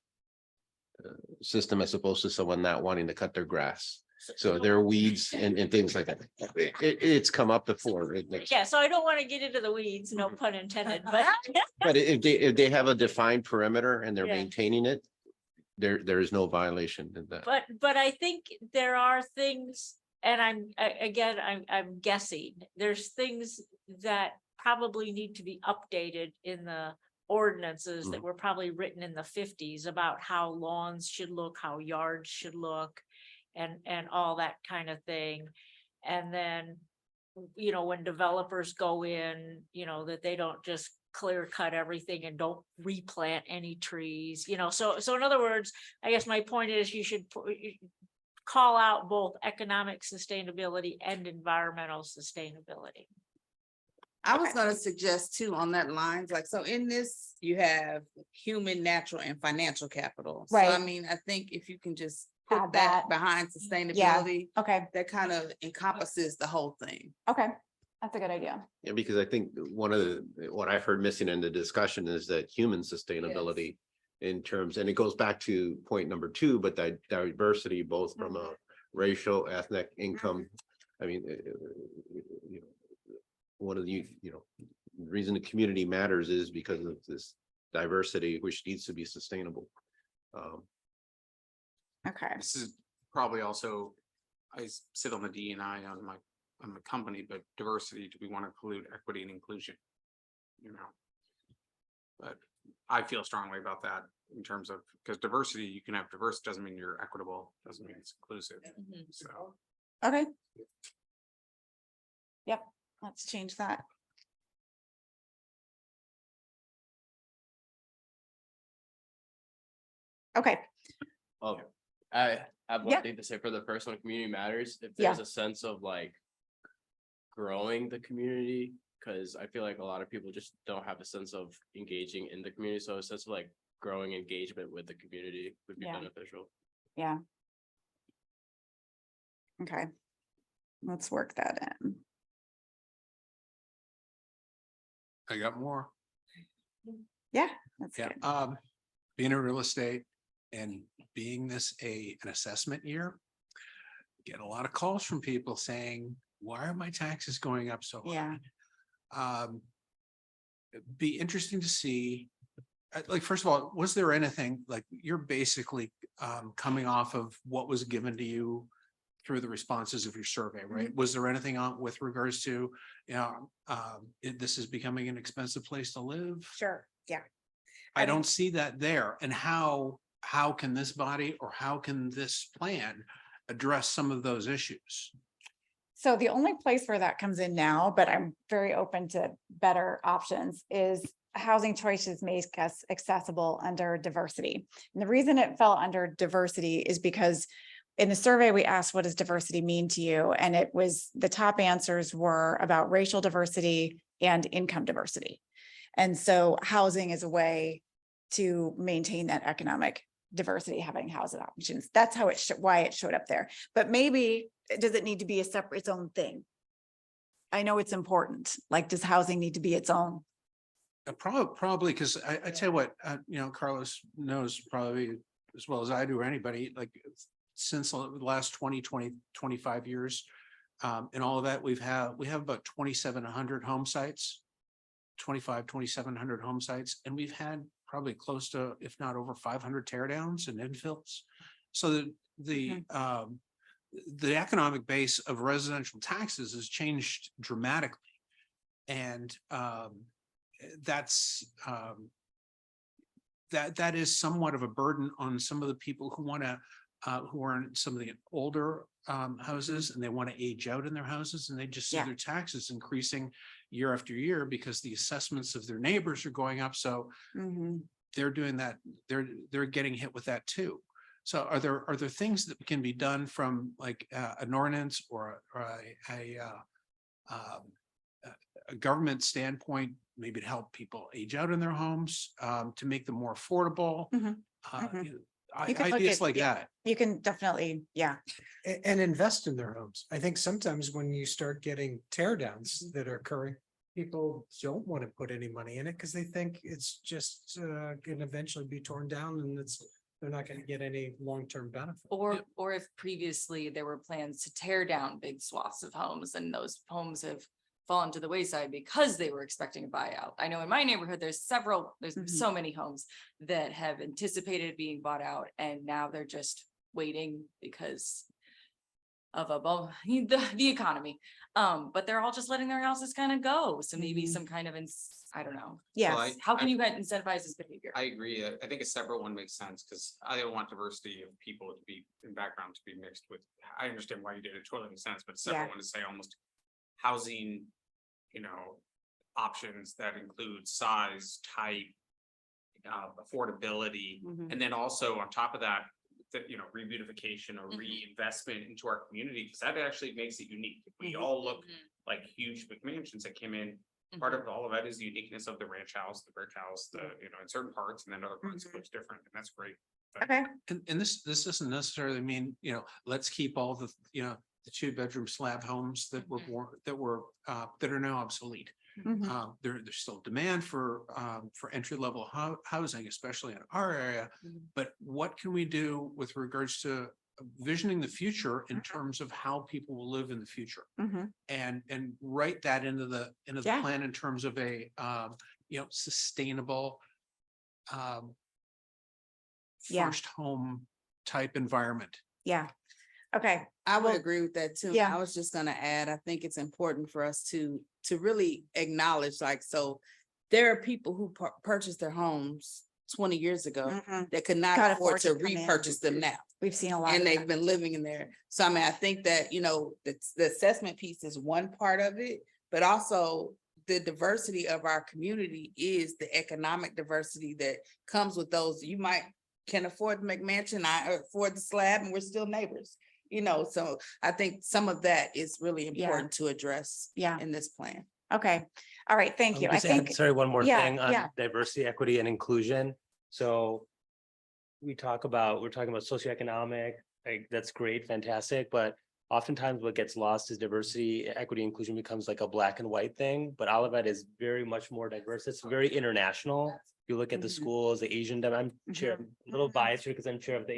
system as opposed to someone not wanting to cut their grass. So there are weeds and things like that. It's come up before. Yeah, so I don't want to get into the weeds, no pun intended, but. But if they have a defined perimeter and they're Yeah. maintaining it, there is no violation in that. But I think there are things, and I'm guessing, there's things that probably need to be updated in the ordinances that were probably written in the 50s about how lawns should look, how yards should look, and all that kind of thing. And then, when developers go in, that they don't just clear cut everything and don't replant any trees, so in other words, I guess my point is you should call out both economic sustainability and environmental sustainability. I was gonna suggest too on that lines, like, so in this, you have human, natural and financial capital. So I Right. mean, I think if you can just Add put that that. behind sustainability, Okay, that kind of encompasses the whole thing. okay. That's a good idea. Yeah, because I think what I've heard missing in the discussion is that human sustainability in terms, and it goes back to point number 2, but diversity, both from a racial, ethnic, income. I mean, one of the, reason the community matters is because of this diversity, which needs to be sustainable. Okay. This is probably also, I sit on the D&I on my company, but diversity, do we want to include equity and inclusion? But I feel strongly about that in terms of, because diversity, you can have diverse, doesn't mean you're equitable, doesn't mean it's inclusive. So Okay. Yep, let's change that. Okay, I have Yeah. one thing to say for the personal community matters. If Yeah. there's a sense of like growing the community, because I feel like a lot of people just don't have a sense of engaging in the community. So a sense of like growing engagement with the community would be Yeah. beneficial. yeah. Okay. Let's work that in. I got more. Yeah, that's Yeah, good. being in real estate and being this an assessment year. Get a lot of calls from people saying, why are my taxes going up so high? Yeah, Be interesting to see. Like, first of all, was there anything, like, you're basically coming off of what was given to you through the responses of your survey, right? Was there anything on with regards to, this is becoming an expensive place to live? sure, yeah. I don't see that there. And how can this body or how can this plan address some of those issues? So the only place where that comes in now, but I'm very open to better options, is housing choices make us accessible under diversity. And the reason it fell under diversity is because in the survey, we asked, what does diversity mean to you? And it was, the top answers were about racial diversity and income diversity. And so housing is a way to maintain that economic diversity, having housing options. That's how why it showed up there. But maybe, does it need to be a separate, its own thing? I know it's important. Like, does housing need to be its own? Probably, because I tell you what, you know, Carlos knows probably as well as I do, or anybody, like, since the last 25 years. And all of that, we have about 2,700 home sites. 2,700 home sites, and we've had probably close to, if not over 500 tear downs and infills. So the economic base of residential taxes has changed dramatically. And that's that is somewhat of a burden on some of the people who want to who are in some of the older houses, and they want to age out in their houses, and they just see their taxes increasing year after year because the assessments of their neighbors are going up. So they're doing that. They're getting hit with that too. So are there things that can be done from like an ordinance or a government standpoint, maybe to help people age out in their homes, to make them more affordable? Ideas like that. You can definitely, And invest in their homes. I think sometimes when you start getting tear downs that are occurring, people don't want to put any money in it because they think it's just gonna eventually be torn down and they're not gonna get any long-term benefit. Or if previously there were plans to tear down big swaths of homes and those homes have fallen to the wayside because they were expecting a buyout. I know in my neighborhood, there's so many homes that have anticipated being bought out and now they're just waiting because of the economy. But they're all just letting their houses kind of go. So maybe some kind of, I don't know. yes. How can you guys incentivize this behavior? I agree. I think a separate one makes sense because I don't want diversity of people to be in background to be mixed with. I understand why you did it. Totally makes sense, but a separate one to say almost housing, you know, options that include size, type, affordability, and then also on top of that, you know, rebeautification or reinvestment into our community, because that actually makes it unique. If we all look like huge McMansions that came in, part of all of that is the uniqueness of the ranch house, the brick house, the, you know, in certain parts, and then other parts it looks different, and that's great. But Okay. And this doesn't necessarily mean, you know, let's keep all the, you know, the 2-bedroom slab homes that were born, that are now obsolete. There's still demand for entry-level housing, especially in our area. But what can we do with regards to visioning the future in terms of how people will live in the future? And write that into the plan in terms of a you know, sustainable first home type environment. Okay. I would agree with that too. Yeah. I was just gonna add, I think it's important for us to really acknowledge, like, so there are people who purchased their homes 20 years ago that could not afford to come in. repurchase them now. We've seen a lot. And of they've that. been living in there. So I mean, I think that, you know, the assessment piece is one part of it, but also the diversity of our community is the economic diversity that comes with those. You can afford the McMansion, I afford the slab, and we're still neighbors. You know, so I think some of that is really important to address in this plan. Okay. All right. Thank you. I think. Sorry, one more thing on yeah. diversity, equity and inclusion. So we're talking about socioeconomic, like that's great, fantastic, but oftentimes what gets lost is diversity, equity, inclusion becomes like a black and white thing, but Olivet is very much more diverse. It's very international. You look at the schools, the Asian, I'm chair, a little biased here because I'm chair of the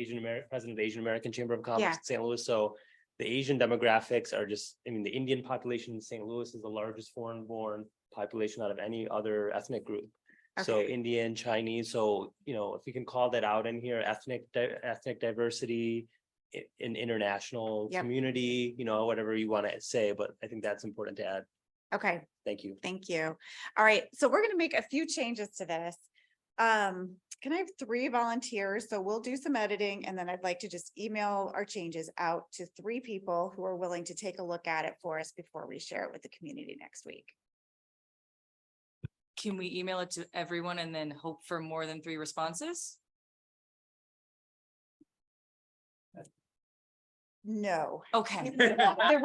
president of the Asian American Chamber of Commerce in St. Louis. So the Asian demographics are just, I mean, the Indian population in St. Louis is the largest foreign-born population out of any other ethnic group. So Indian, Chinese, so, you know, if you can call that out in here, ethnic diversity in international community, you know, whatever you want to say, but I think that's important to add. Okay. Thank you. Thank you. All right. So we're going to make a few changes to this. Can I have 3 volunteers? So we'll do some editing and then I'd like to just email our changes out to 3 people who are willing to take a look at it for us before we share it with the community next week. Can we email it to everyone and then hope for more than 3 responses? No. Okay. The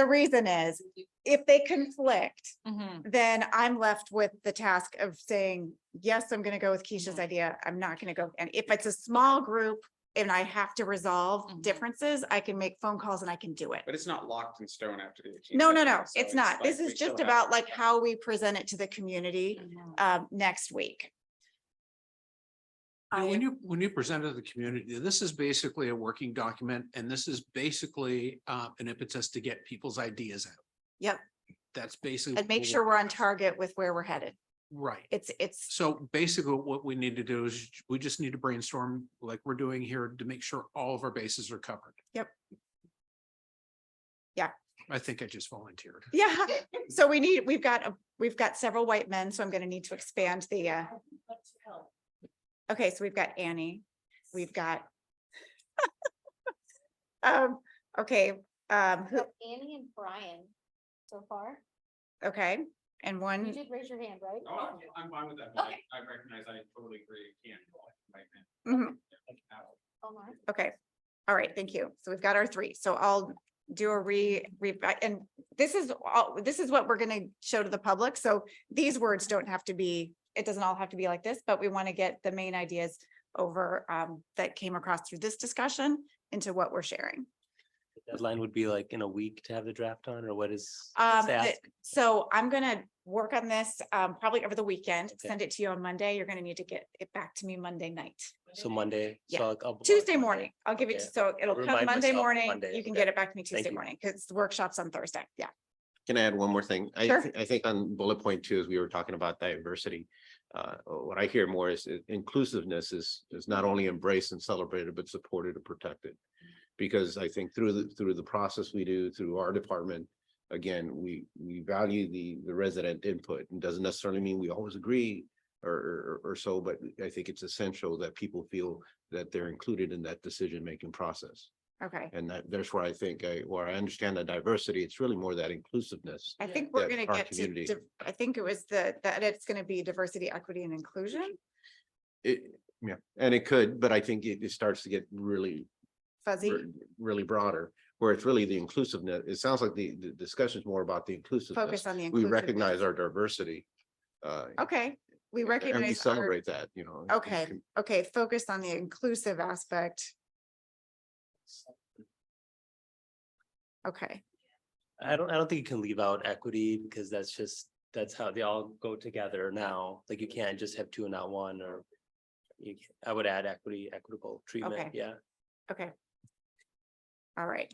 reason is, if they conflict, Mhm. then I'm left with the task of saying, yes, I'm gonna go with Keisha's idea. I'm not gonna go. And if it's a small group and I have to resolve Mhm. differences, I can make phone calls and I can do it. But it's not locked in stone after the. No, 18th, so it's not. like This we is still just have- about like how we present it to the community Mhm. next week. You know, when you present to the community, this is basically a working document, and this is basically an impetus to get people's ideas out. Yep. That's basically. And make what sure we're on target with where we're headed. Right. It's, So basically what we need to do is we just need to brainstorm like we're doing here to make sure all of our bases are covered. Yep. Yeah. I think I just volunteered. yeah. So we've got several white men, so I'm gonna need to expand the, okay, so we've got Annie, we've got. Okay, who, Annie and Brian so far. okay, and You one, did raise your hand, right? Oh, I'm fine with that, but I recognize, I totally agree, it can't. Mhm, Oh, my. okay, all right, thank you. So we've got our three, so I'll do a and this is what we're gonna show to the public, so these words don't have to be, it doesn't all have to be like this, but we want to get the main ideas over, that came across through this discussion into what we're sharing. Deadline would be like in a week to have the draft on, or what is? So I'm gonna work on this, probably over the weekend, Okay. send it to you on Monday. You're gonna need to get it back to me Monday night. So Monday. Yeah. So I'll- Tuesday morning. I'll give it, Okay. so it'll come Remind Monday myself morning. Monday, You can okay. get it back to me Thank Tuesday you. morning, because the workshop's on Thursday. Yeah. Can I add one more thing? Sure. I think on bullet point 2, as we were talking about diversity, what I hear more is inclusiveness is not only embraced and celebrated, but supported and protected. Because I think through the process we do, through our department, again, we value the resident input, and doesn't necessarily mean we always agree or so, but I think it's essential that people feel that they're included in that decision-making process. Okay. And that's where I think where I understand the diversity, it's really more that inclusiveness. I think we're that gonna our get to, community- I think it was that it's gonna be diversity, equity, and inclusion. Yeah, and it could, but I think it starts to get really Fuzzy. really broader, where it's really the inclusiveness. It sounds like the discussion is more about the inclusiveness. Focus on the We inclusiveness. recognize our diversity. Okay, we And we recognize. our- celebrate that, you know. Okay, okay, focused on the inclusive aspect. Okay, I don't think you can leave out equity because that's how they all go together now. Like you can't just have two and not one, or I would add equitable treatment. Okay. Yeah. okay. All right.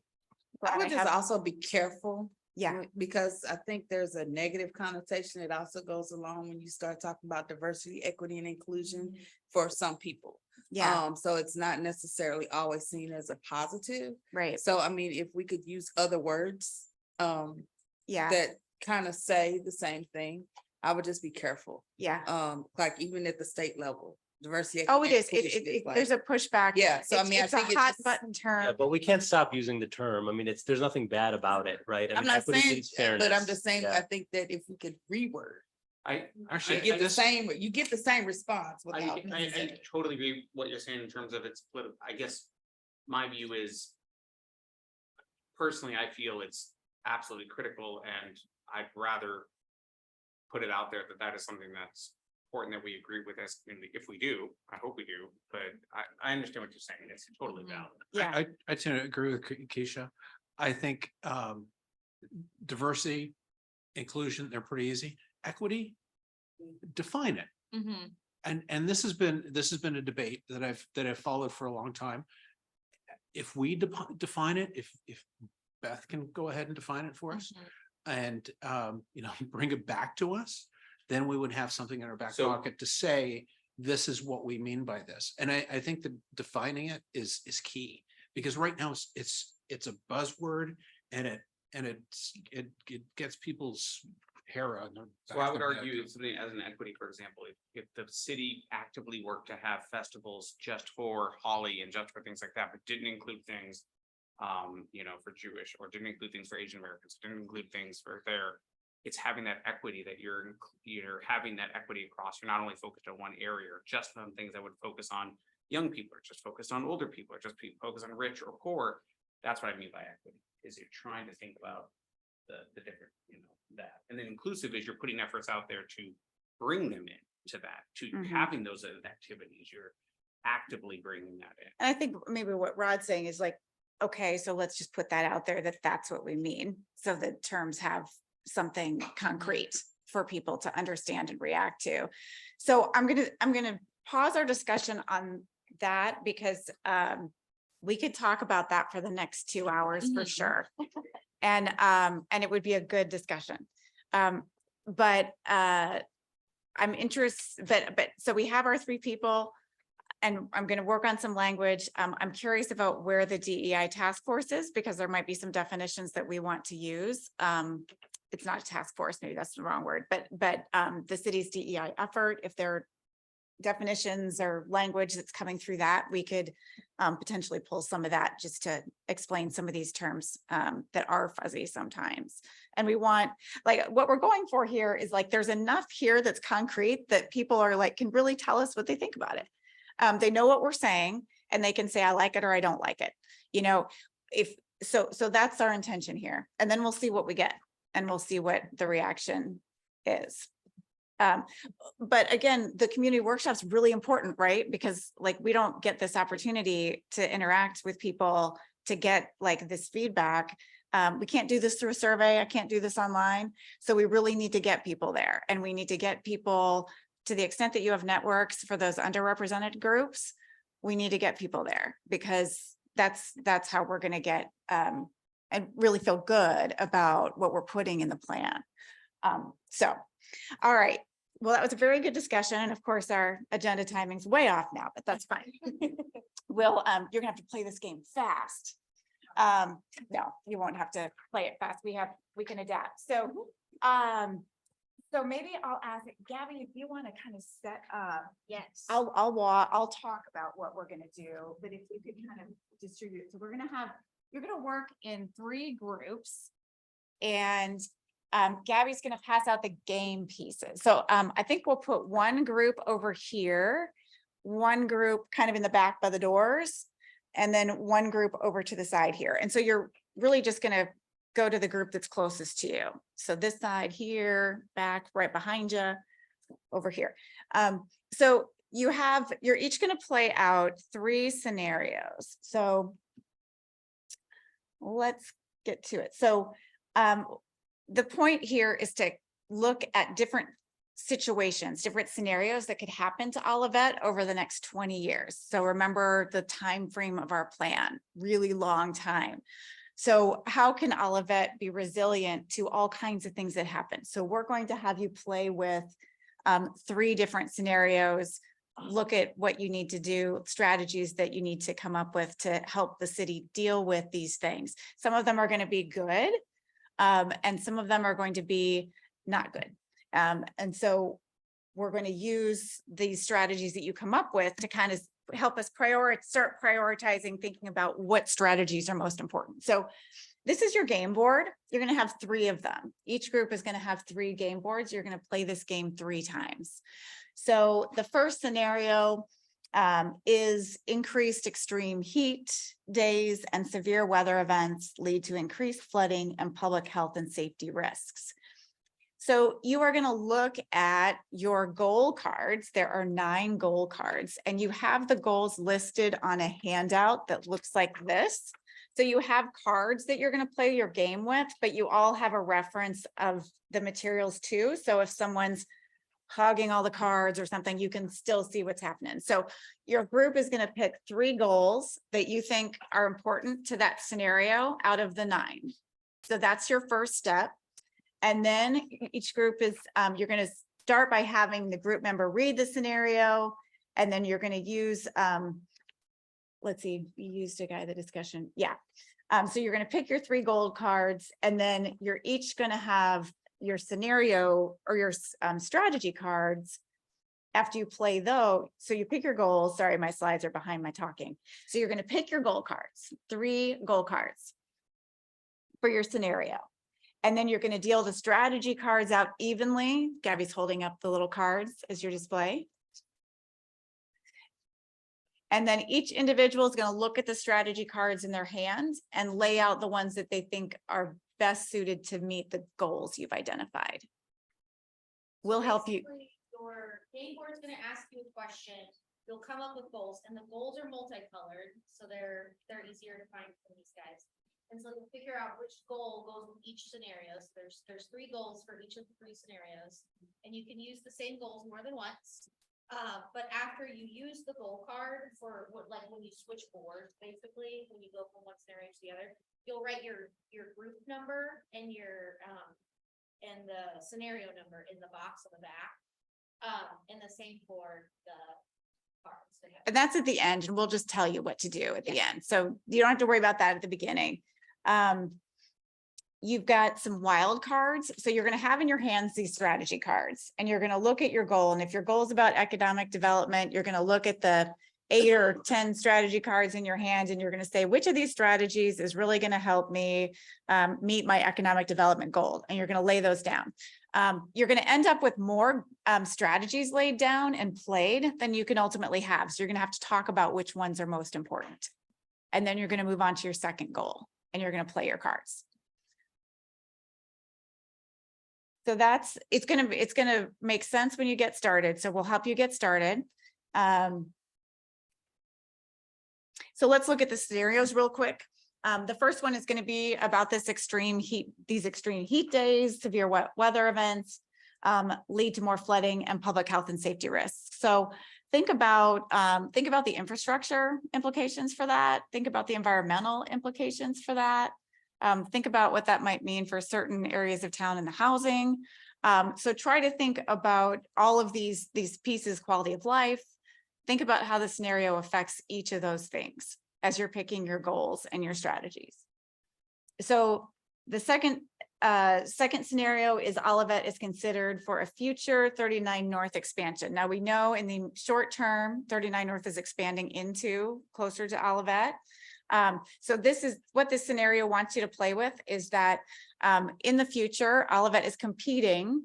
I Glad would just have- also be careful. Yeah. Because I think there's a negative connotation that also goes along when you start talking about diversity, equity, and inclusion for some people. Yeah, So it's not necessarily always seen as a positive. right, So I mean, if we could use other words yeah, that kind of say the same thing, I would just be careful. yeah. Like even at the state level, diversity. Oh, it equity, is. inclusion is There's like- a pushback. Yeah, so I mean, I It's a think it's hot just- button Yeah, term. but we can't stop using the term. I mean, there's nothing bad about it, right? I I'm mean, not equity saying, means fairness. but I'm just saying, Yeah. I think that if we could reword, I Actually, you get the this- same response I without. I totally agree with what you're saying in terms of it's, I guess, my view is. Personally, I feel it's absolutely critical, and I'd rather. Put it out there that is something that's important that we agree with as, community. If we do, I hope we do, but I understand what you're saying, it's totally valid. Yeah, I tend to agree with Keisha. I think diversity, inclusion, they're pretty easy. Equity, define it. Mhm. And this has been a debate that I've followed for a long time. If we define it, if Beth can go ahead and define it for us and bring it back to us, then we would have something in our back So- pocket to say, this is what we mean by this. And I think that defining it is key, because right now it's a buzzword, and it gets people's hair on their. So I back would of their argue neck. it's something as an equity, for example, if the city actively worked to have festivals just for Holly and just for things like that, but didn't include things. For Jewish, or didn't include things for Asian Americans, didn't include things for their. It's having that equity that you're having that equity across. You're not only focused on one area, or just on things that would focus on young people, or just focused on older people, or just focused on rich or poor. That's what I mean by equity, is you're trying to think about the different, that. And then inclusive is you're putting efforts out there to bring them in to that, to Mhm. having those activities. You're actively bringing that in. And I think maybe what Rod's saying is like, okay, so let's just put that out there that that's what we mean. So the terms have something concrete for people to understand and react to. So I'm gonna pause our discussion on that because we could talk about that for the next 2 hours for sure. And it would be a good discussion. But I'm interested, but so we have our 3 people. And I'm going to work on some language. I'm curious about where the DEI task force is because there might be some definitions that we want to use. It's not a task force, maybe that's the wrong word, but the city's DEI effort, if there are definitions or language that's coming through that, we could potentially pull some of that just to explain some of these terms that are fuzzy sometimes. And we want, like, what we're going for here is like, there's enough here that's concrete that people are like, can really tell us what they think about it. They know what we're saying and they can say, I like it or I don't like it. If so that's our intention here. And then we'll see what we get and we'll see what the reaction is. But again, the community workshop's really important, right? Because like, we don't get this opportunity to interact with people to get like this feedback. We can't do this through a survey. I can't do this online. So we really need to get people there and we need to get people to the extent that you have networks for those underrepresented groups, we need to get people there because that's how we're going to get and really feel good about what we're putting in the plan. So, all right. Well, that was a very good discussion. And of course, our agenda timing's way off now, but that's fine. You're gonna have to play this game fast. No, you won't have to play it fast. We can adapt. So maybe I'll ask Gabby, if you want to kind of set up. Yes. I'll talk about what we're gonna do, but if you could kind of distribute. So you're gonna work in 3 groups and Gabby's gonna pass out the game pieces. So I think we'll put 1 group over here, 1 group kind of in the back by the doors, and then 1 group over to the side here. And so you're really just gonna go to the group that's closest to you. So this side here, back, right behind you, over here. So you're each gonna play out 3 scenarios. So let's get to it. So the point here is to look at different situations, different scenarios that could happen to Olivet over the next 20 years. So remember the time frame of our plan, really long time. So how can Olivet be resilient to all kinds of things that happen? So we're going to have you play with 3 different scenarios, look at what you need to do, strategies that you need to come up with to help the city deal with these things. Some of them are going to be good, and some of them are going to be not good. And so we're going to use these strategies that you come up with to kind of help us start prioritizing, thinking about what strategies are most important. So this is your game board. You're going to have 3 of them. Each group is going to have 3 game boards. You're going to play this game 3 times. So the first scenario is increased extreme heat days and severe weather events lead to increased flooding and public health and safety risks. So you are going to look at your goal cards. There are 9 goal cards, and you have the goals listed on a handout that looks like this. So you have cards that you're going to play your game with, but you all have a reference of the materials too. So if someone's hogging all the cards or something, you can still see what's happening. So your group is going to pick 3 goals that you think are important to that scenario out of the 9. So that's your first step. And then each group is, you're going to start by having the group member read the scenario, and then you're going to use, let's see, you used to guide the discussion. Yeah. So you're going to pick your 3 gold cards, and then you're each going to have your scenario or your strategy cards after you play those. So you pick your goals. Sorry, my slides are behind my talking. So you're going to pick your goal cards, 3 goal cards for your scenario. And then you're going to deal the strategy cards out evenly. Gabby's holding up the little cards as your display. And then each individual is going to look at the strategy cards in their hands and lay out the ones that they think are best suited to meet the goals you've identified. We'll help you. Basically, your game board is gonna ask you a question. You'll come up with goals, and the goals are multicolored, so they're easier to find for these guys. And so you'll figure out which goal goes with each scenario. So there's 3 goals for each of the 3 scenarios, and you can use the same goals more than once. But after you use the goal card for what, like when you switch boards, basically, when you go from one scenario to the other, you'll write your group number and your and the scenario number in the box on the back. And the same for the cards. They have- And that's at the end, and we'll just tell you what to do at the end. So you don't have to worry about that at the beginning. You've got some wild cards. So you're going to have in your hands these strategy cards, and you're going to look at your goal. And if your goal is about economic development, you're going to look at the 8 or 10 strategy cards in your hand, and you're going to say, which of these strategies is really going to help me meet my economic development goal? And you're going to lay those down. You're going to end up with more strategies laid down and played than you can ultimately have. So you're going to have to talk about which ones are most important. And then you're going to move on to your second goal, and you're going to play your cards. So it's going to make sense when you get started. So we'll help you get started. So let's look at the scenarios real quick. The first one is going to be about these extreme heat days, severe wet weather events, lead to more flooding and public health and safety risks. So think about the infrastructure implications for that. Think about the environmental implications for that. Think about what that might mean for certain areas of town and the housing. So try to think about all of these pieces, quality of life. Think about how the scenario affects each of those things as you're picking your goals and your strategies. So the second scenario is Olivet is considered for a future 39 North expansion. Now we know in the short term, 39 North is expanding into closer to Olivet. So this is what this scenario wants you to play with, is that in the future, Olivet is competing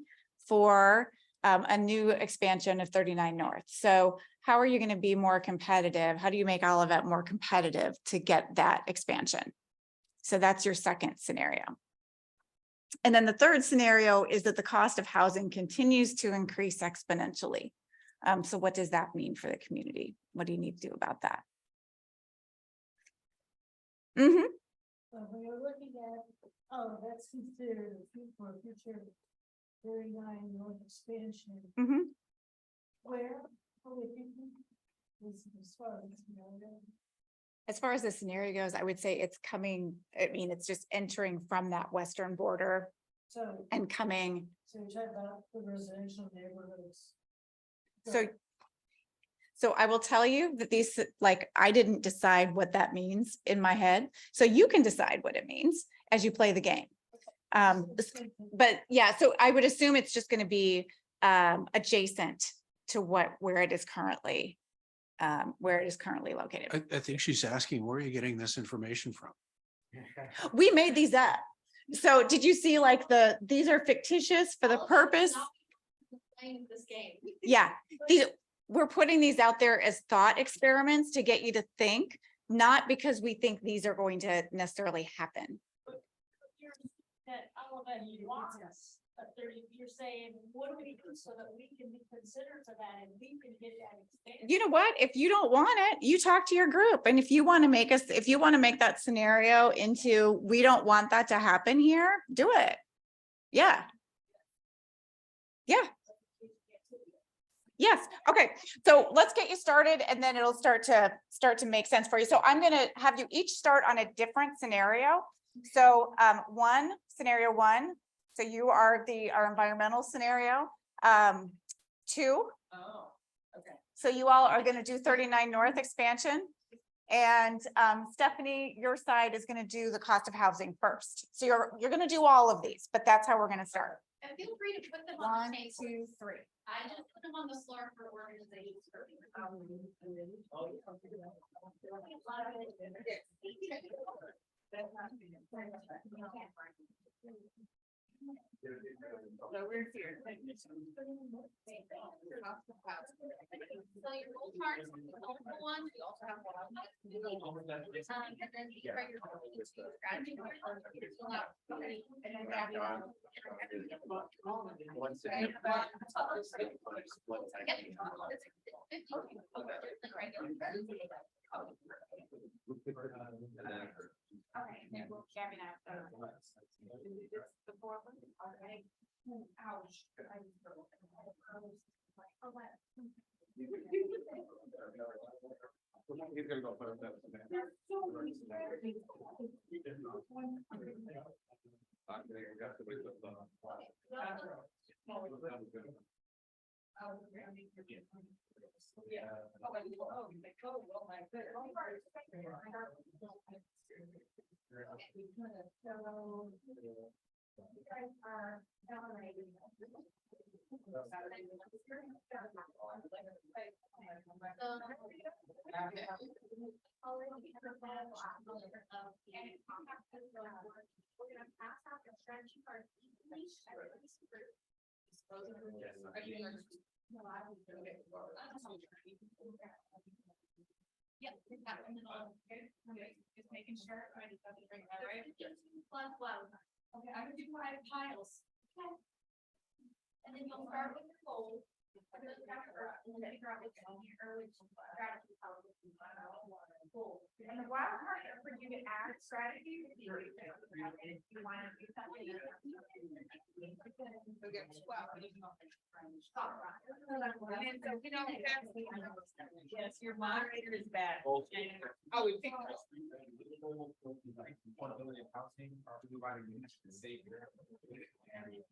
for a new expansion of 39 North. So how are you going to be more competitive? How do you make Olivet more competitive to get that expansion? So that's your second scenario. And then the third scenario is that the cost of housing continues to increase exponentially. So what does that mean for the community? What do you need to do about that? Mm-hmm. When you're looking at, that's considered for future 39 North expansion. Mm-hmm. Where are we thinking? As far as scenario? As far as the scenario goes, I would say it's coming, it's just entering from that western border So, and coming. so you're talking about the residential neighborhoods. So I will tell you that these, I didn't decide what that means in my head. So you can decide what it means as you play the game. But yeah, so I would assume it's just going to be adjacent to where it is currently located. I think she's asking, where are you getting this information from? We made these up. So did you see these are fictitious for the purpose? Playing this game. Yeah, we're putting these out there as thought experiments to get you to think, not because we think these are going to necessarily happen. That Olivet wants, but you're saying, what do we do so that we can be considered for that and we can get that expansion? You know what? If you don't want it, you talk to your group. And if you want to make that scenario into, we don't want that to happen here, do it. Yeah. Yeah. Yes. Okay. So let's get you started, and then it'll start to make sense for you. So I'm going to have you each start on a different scenario. So scenario one. So you are our environmental scenario. 2. Oh, okay. So you all are going to do 39 North expansion. And Stephanie, your side is going to do the cost of housing first. So you're going to do all of these, but that's how we're going to start. And feel free to put them on 1, the table. 2, 3. I just put them on the floor for organization. So So your goal charts, the multiple ones, we also have one. And then the regular strategy. Fill out somebody, and then grab it. Okay, then we'll cabin out. The four of them, okay. Ouch. He's gonna go put that. Yep, that one, okay, just making sure, right, it doesn't bring that, right? Plus one. Okay, I'm gonna do 5 piles. Okay. And then you'll start with your goal. And then figure out what's on your which strategy. Goal. And the wild card for you to add strategy would be if you want to do something. Okay, well, stop. And then so we don't have. Yes, your moderator is back. Oh, we picked. Affordability of housing, are providing units to save here. Sustainability.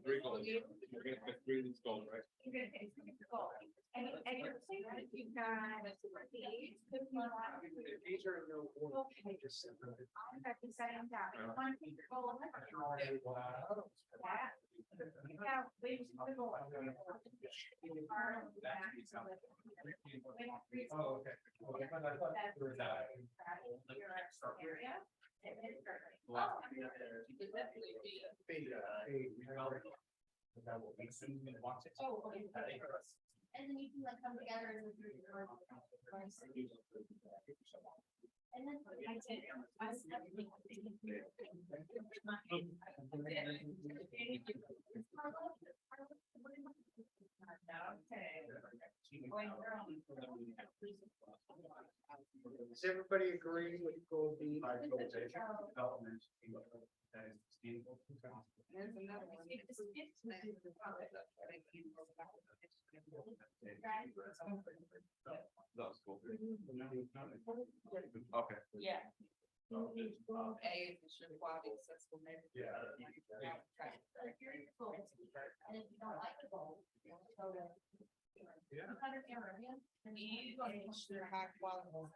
Three goals. You're gonna put 3 of these goals, right? You're gonna take some goal. And you're saying that you've got. These are no. Okay. I'm back to setting down. You want to take your goal. Yeah. Yeah, wait, just the goal. Oh, okay. Area. Oh, okay. And then you can like come together and. And then I did. Does everybody agree with goal B? There's another one. That's cool. Okay. Yeah. A is ensure quality accessible neighborhood. Yeah. And if you don't like the goal. Yeah. Other area. And E you. is ensure high quality. The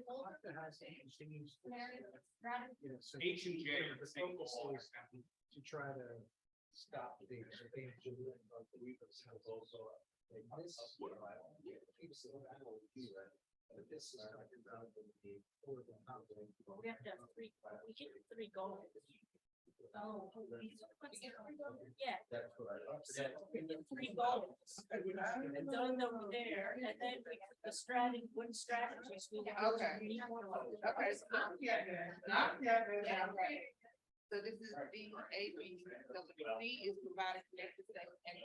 goal. H and J are the same focus goal. is to try to stop the expansion of the weakness has also. Like this. Keeps it out, but this is. We have to have 3, we get 3 goals. Oh. Yeah. That's what I love. 3 goals. And those over there, and then we put the strategy, what strategies we. Okay. Okay. Yeah, right. So this is B, A, B, so B is providing connected safe and.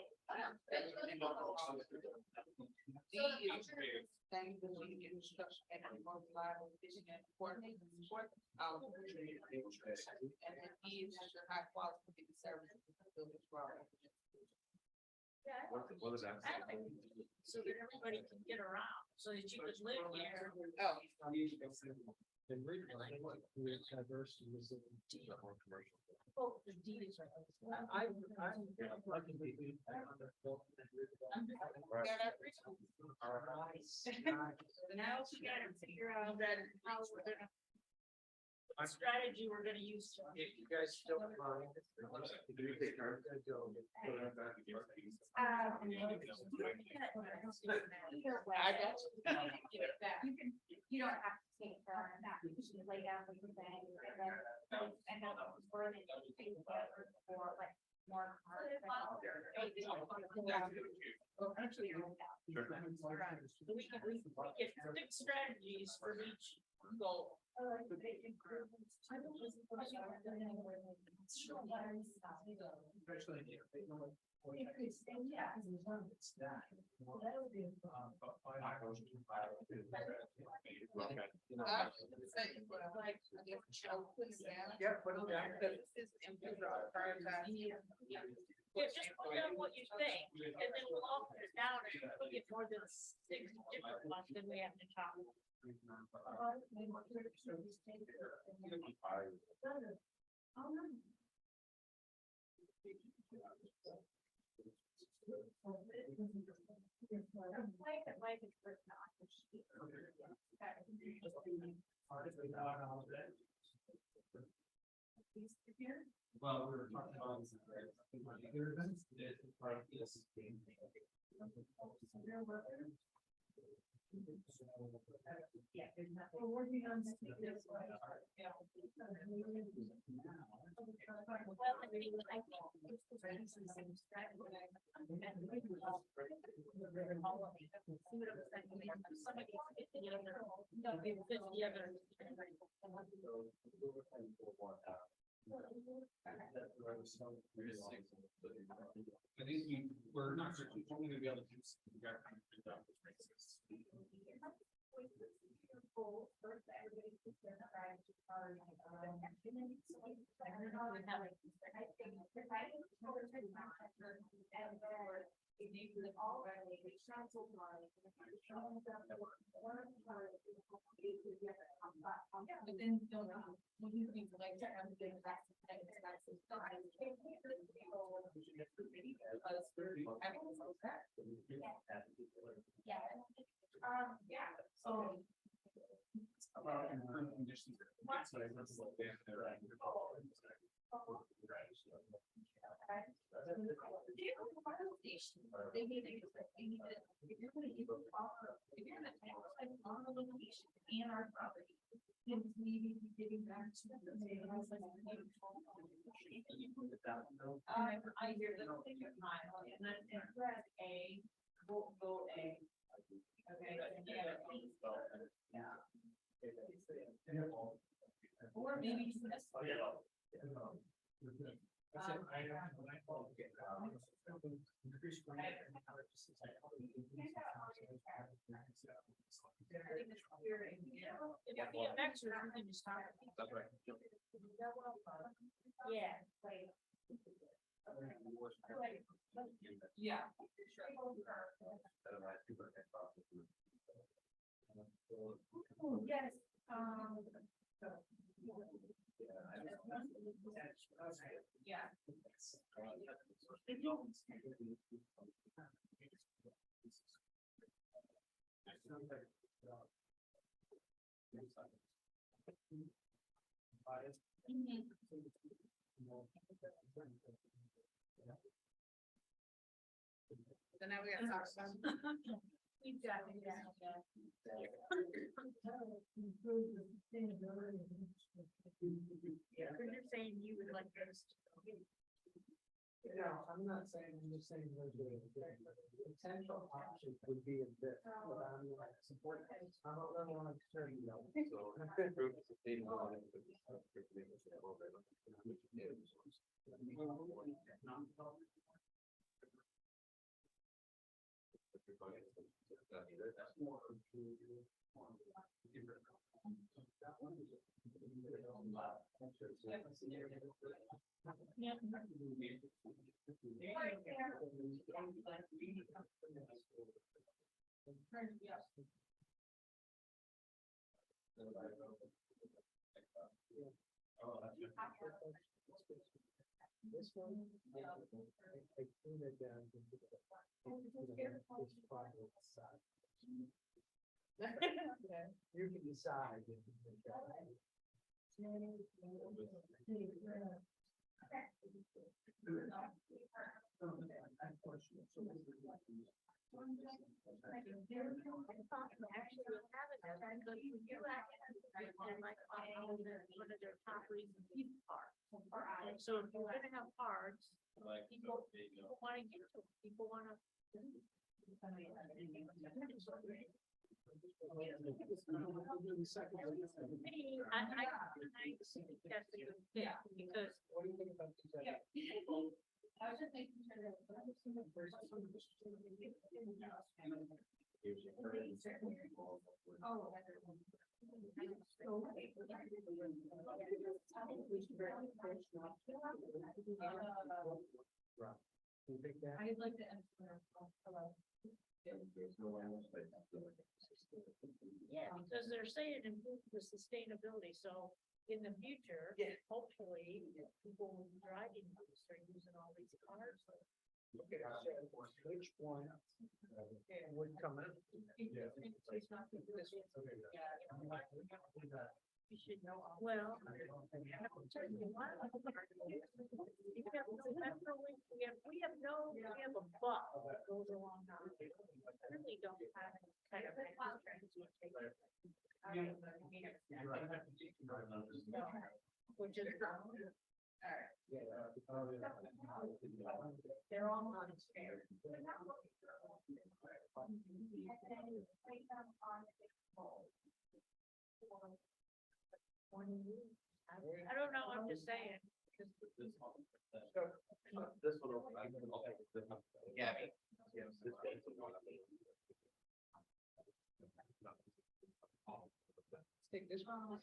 D is sustainability and instruction and more reliable, efficient and coordinated support. And then E is ensure high quality services and facilities for our residents. What is that? So that everybody can get around, so that you could live here. Oh. And we're diverse and resilient. Oh, the D is right. I'm liking the. Now we gotta figure out that how we're gonna. What strategy we're gonna use. If you guys don't mind. Either way. I got you. You can You don't have to take that, you should lay down what you're saying, and then for like more. We can pick strategies for each goal. Yeah, just put down what you think, and then we'll all put it down, and if we get more than 6 different ones, then we have to talk. Well, we were talking about. We're working on this. Well, I think I think we're not only gonna be able to do. About improved conditions. And our property. Maybe getting back to the. I hear them think of mine, and then press A, go A. Okay. Yeah. Or maybe just this. If we get back to it, we can just talk. That's right. Yeah. Yeah. Yes. Yeah. So now we gotta talk about. Exactly, yeah. Yeah, because you're saying you would like those. No, I'm not saying, I'm just saying there's a potential option would be a bit, but I'm like support. I don't really want to turn you down. This one, I clean it down. You can decide. Actually, have it, but you and like, one of their top reasons people are. So if you're gonna have cards, people wanna get to, people wanna. I think that's a good thing, because. I was just making sure that. I'd like to. Yeah, because they're saying improve the sustainability, so in the future, hopefully, people will be driving, start using all these cars. Which one would come out? You should know. Well. We have no, we have a buck that goes along. We really don't have kind of. Which is. They're all not fair. I don't know, I'm just saying. This one. Gabby. Take this one.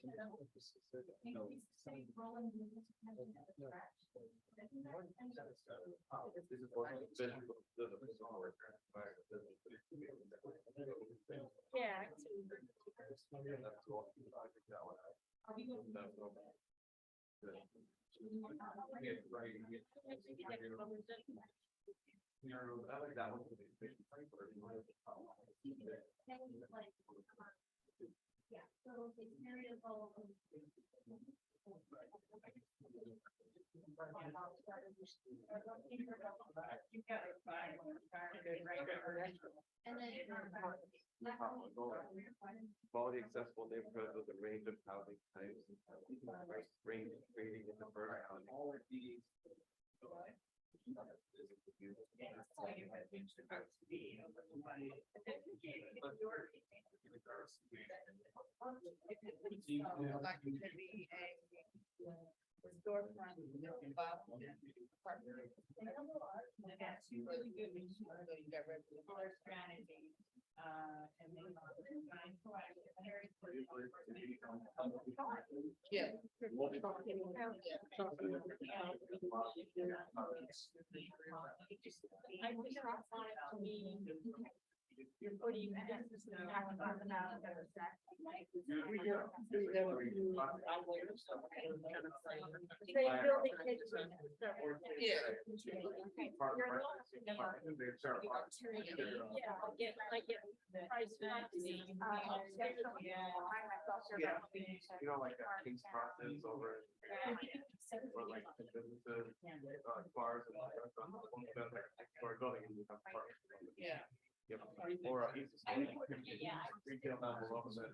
Yeah. I like that one. Yeah, so it's variable. And then. Quality accessible neighborhoods with a range of housing types. Range of creating in the first. All of these. Storefront. That's really good. You got regular strategy. And then. Yeah. I wish I wanted to be. You're putting. Building kitchen. Yeah. Yeah, I get price. You know, like that King's Crossings over. Or like businesses, bars and or building and you have parks. Yeah. Yep. Or retail down below that.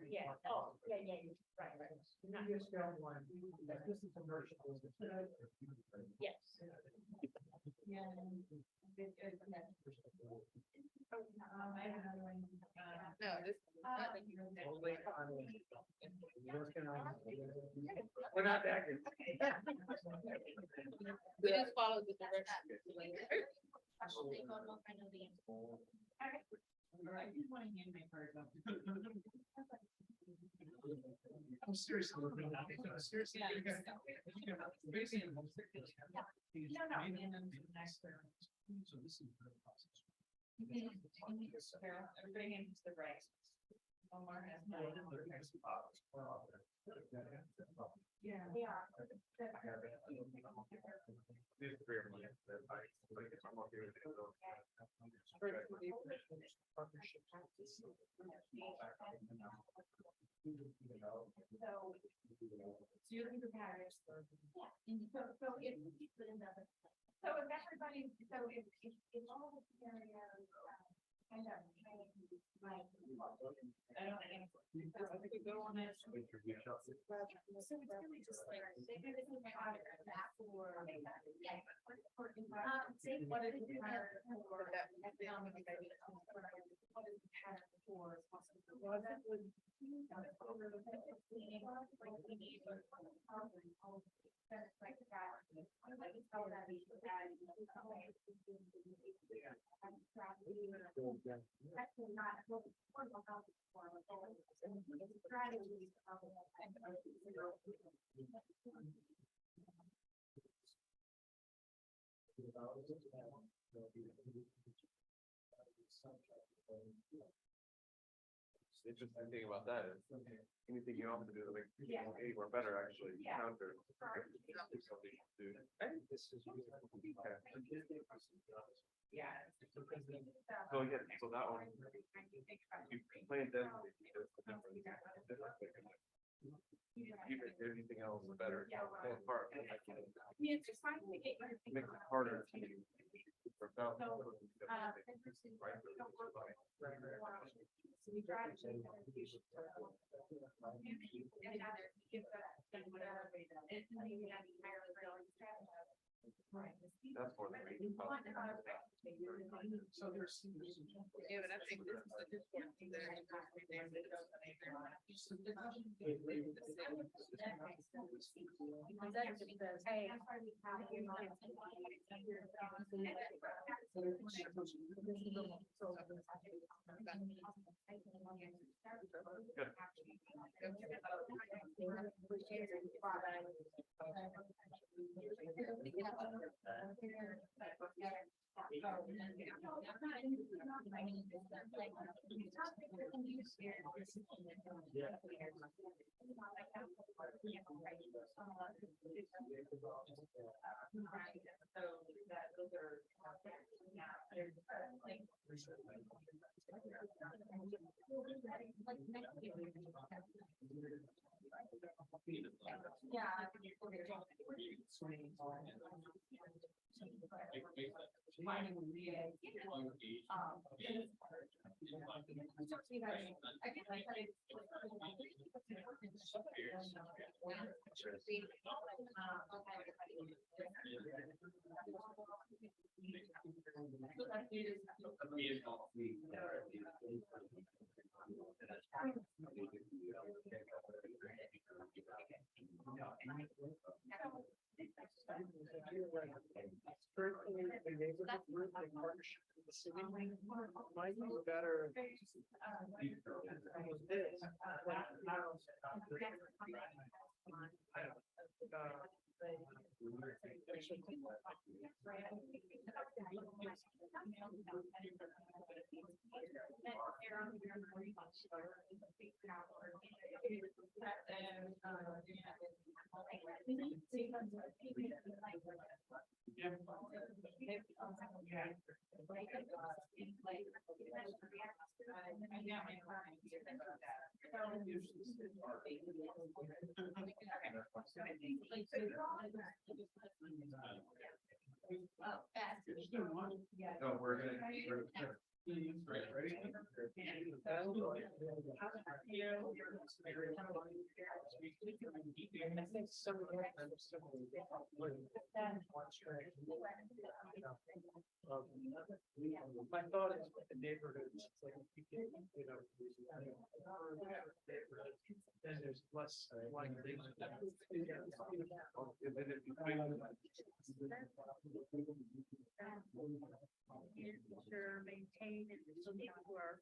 Yeah, oh, yeah, right. This is commercial. Yes. No, this. Only on. We're not that good. We just follow the directions. I'm seriously. Seriously. Everybody hands the right. The interesting thing about that is anything you offer to do to make people or better actually counter. Something to do. I think this is. Yeah. So yeah, so that one. You complain density. Even anything else better. Part. Makes it harder. That's more than we. So there's. Yeah, but I think this is a good point. Might be better. No, we're gonna. My thought is with the neighborhoods, it's like you get, then there's less likely. Maintain it, so people are.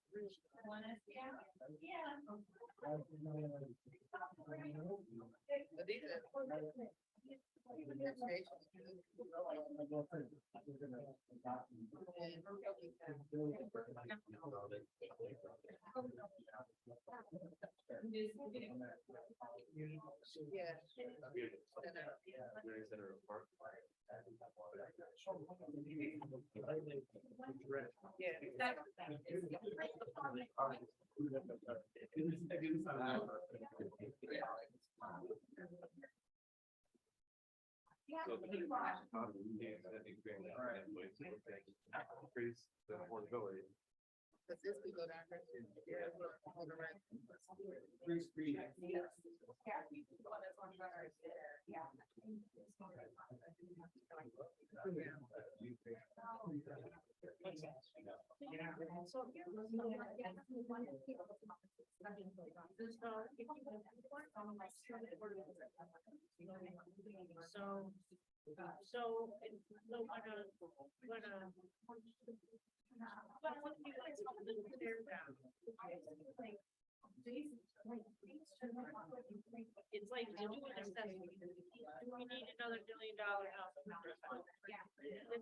It's like to do an assessment. Do we need another $1 million house? Then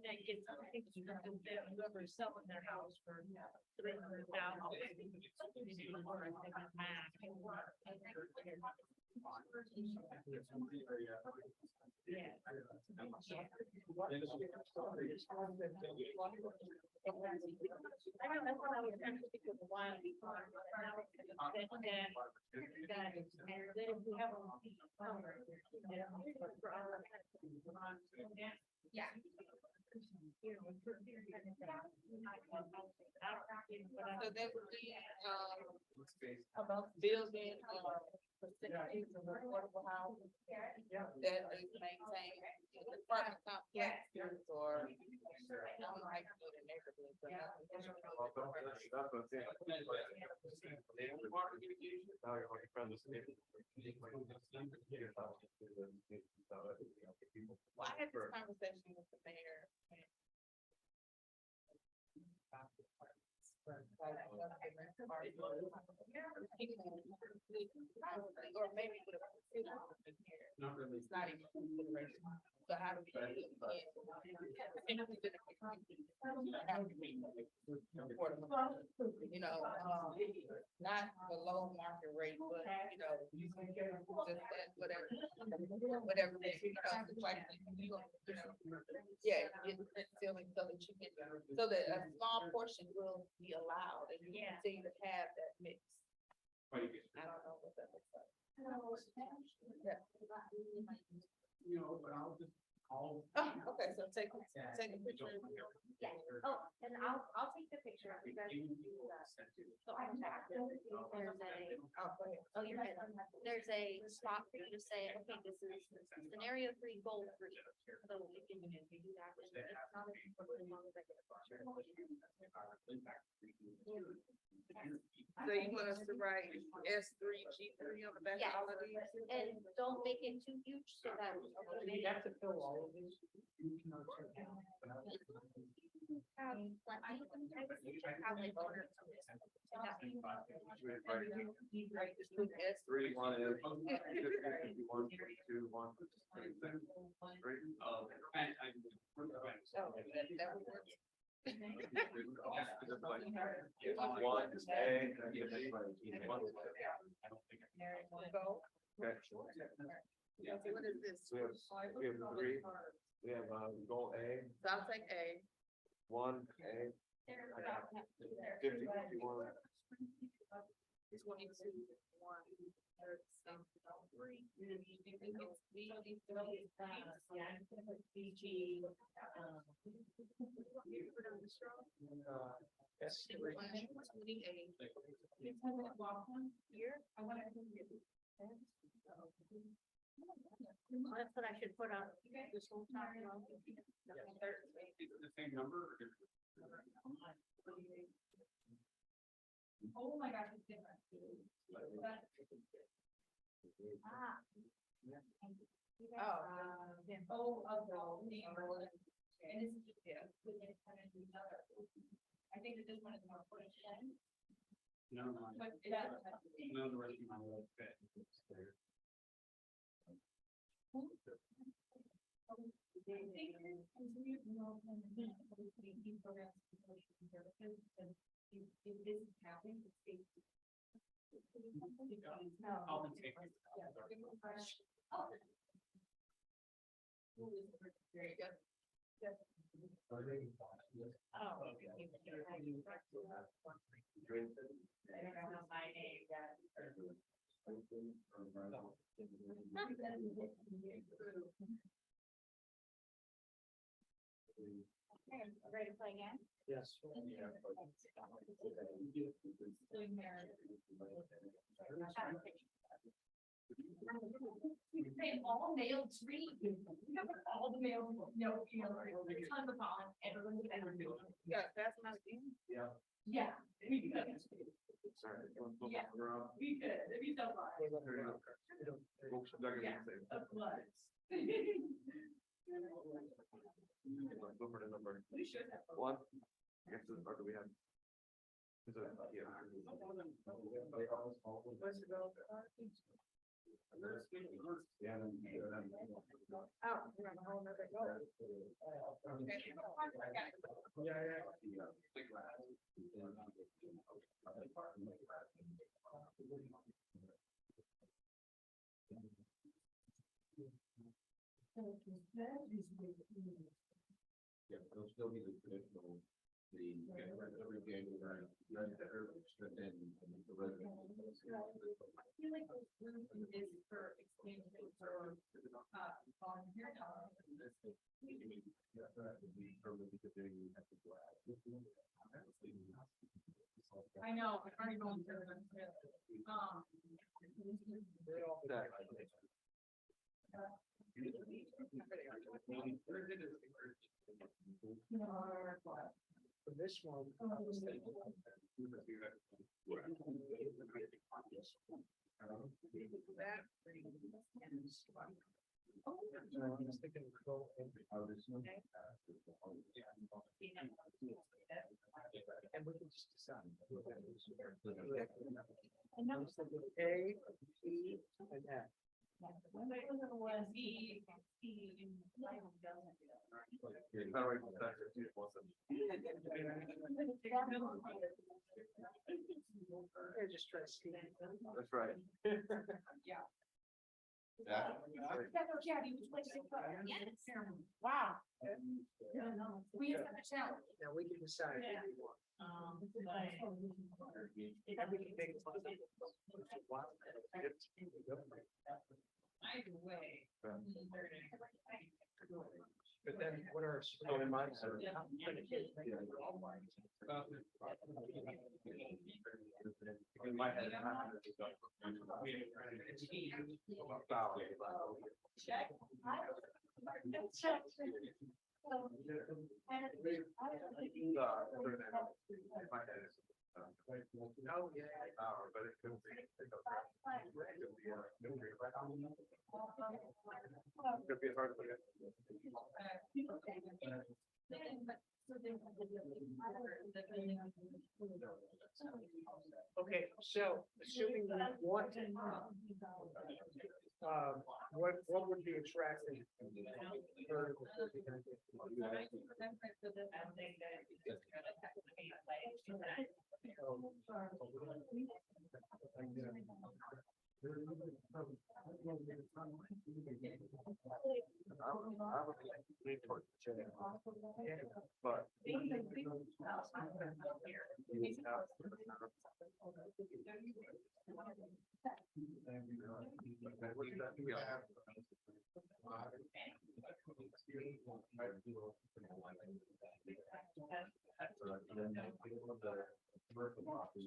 that gets, whoever's selling their house for $300,000. Yeah. I know, that's what I was trying to think of a while before. Then if we have yeah. So that would be, about building, percentages of affordable housing that is maintained in the apartment complexes or. I don't like to do the neighborhood, but well, I had this conversation with the mayor. Or maybe with a Not really. it's not even consideration. So how do we? You know, not below market rate, but you know, just that whatever, you know, it's like, you know, yeah, it's ceiling so that you can, so that a small portion will be allowed and you continue to have that mix. I don't know what that looks like. Yeah. You know, but I'll just call. Oh, okay, so take a picture. Oh, and I'll take the picture. You guys can do that. So on the back, there's a, Oh, go ahead. oh, you're right. There's a spot for you to say, okay, this is scenario 3, goal 3. So we can do that. And it's not as long as I get a picture. So you want us to write S3, G3 on the back Yes. of all of these? And don't make it too huge so that. You have to fill all of these. Have plenty. I would say have like 1 or 2. Three, one is. 51, 2, 1. Oh, that would work. One is A. Go. Okay. So what is this? We have 3, we have, goal A, So I'll take A. 1, A. 50, 51. 22, 1. 3. That's what I should put on this whole time. The same number. Oh my gosh, it's different. I think that this one is more important. No, no, But no, the rest of my life fit. Very good. Ready to play again? Yes. Say all male tree. All the male, no female, a ton of pollen, everyone's better. Yeah, that's not. Yeah. Yeah. We could. Yeah, we could, it'd be so fun. Yeah, of course. We should have. One. Guess this part that we have. Oh, we're on a whole nother goal. Yeah, it'll still be the traditional, every January, and the resident. I feel like this room is for expansion for, volunteer time. I know, I'm already going through them. For this one. And we can just decide. I'm thinking A, E, and F. When I was E, E, I just try to see. That's right. Yeah. Yeah. Wow. We have a challenge. Now we can decide. Yeah. Everything big is like- Either way. But then what are? Oh, in mine, sir. In my head. Check. Oh, yeah. Could be hard to forget. Okay, so assuming you want. What would be attractive? But.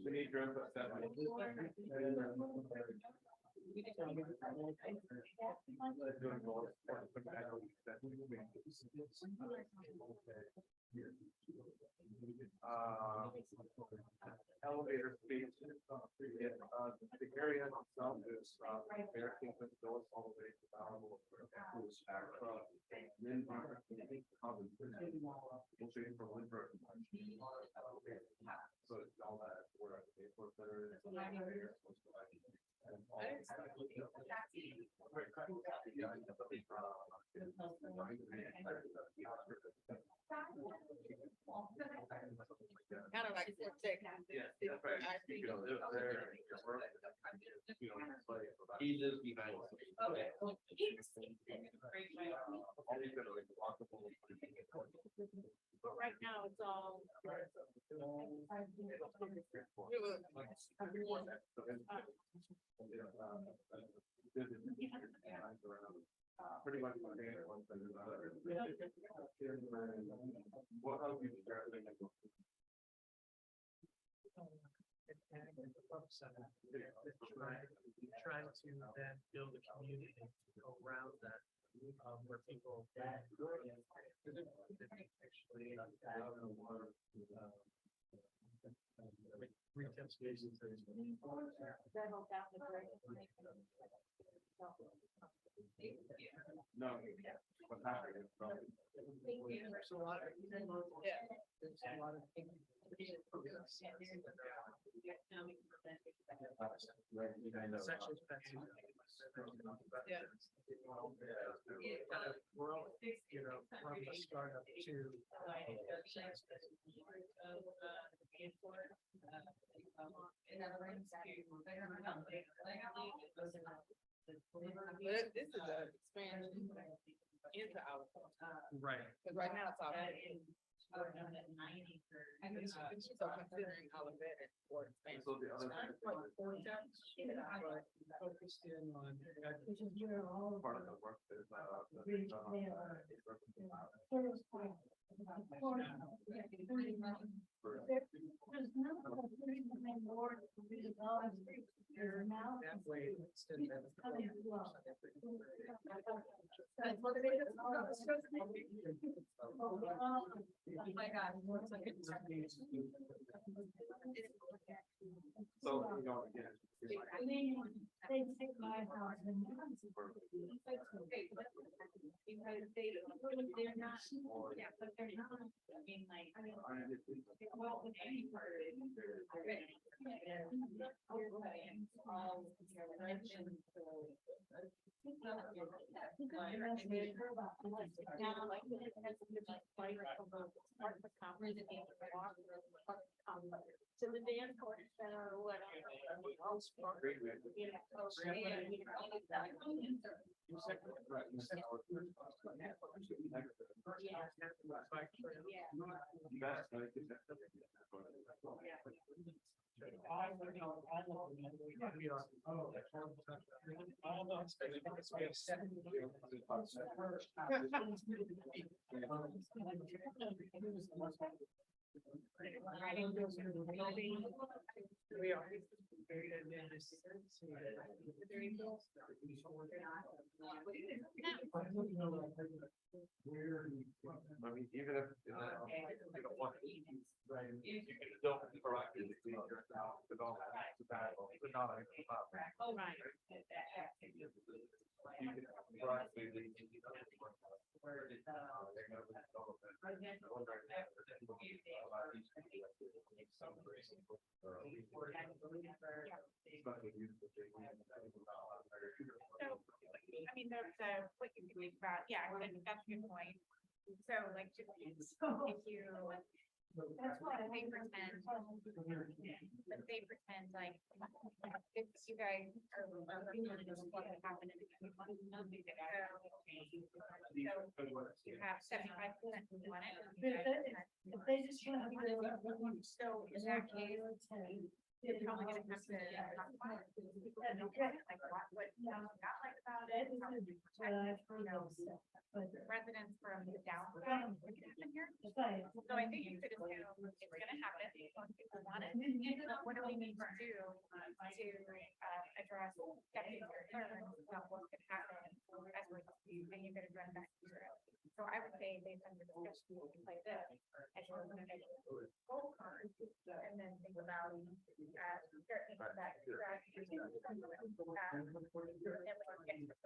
We need your input, Stephanie. Elevator speed. The area itself is, Bear Kingdom goes all the way to Bountiful. Then, we'll see from Lindbergh. So it's all that, we're at the airport there. Kind of like. But right now, it's all. Pretty much. Trying to then build a community around that, where people. Retail spaces. No. What's happening? There's a lot of. Yeah. There's a lot of. It's actually expensive. Yeah. Kind of growing, you know, from the startup to. This is a expansion into our. Right. Cause right now it's all. So considering all of that for expansion. Focused in on. Part of the work is, That way. Oh my God. So, you know, again. They take my house and. Because they're not, yeah, but they're not, I mean, like. Well, with any part of it, already. All your mentions, so. Now, like, it has to be like, part of the conference, and walk, to the dance court, or whatever. We are. I mean, even if. You don't want to. Right. You can still proactively clean yourself, develop that, but not a. Oh, right. You can proactively. So, I mean, that's what you can think about, yeah, I think that's a good point. So like, if you. That's why they pretend, but they pretend like, if you guys are, you want to know what happened in the. So you have 75% who want it. If they just want to. So in that case, you're probably gonna have to. Like what you not like about it. Residents from the downtown. So I think you could assume it's gonna happen, most people want it. What do we need to do to address skeptics or concerns about what could happen as we're, and you could address that here. So I would say based on the discussion, we can play this as you're looking at goal cards, and then think about certain that strategy. And when you get to the point where you're narrowing down the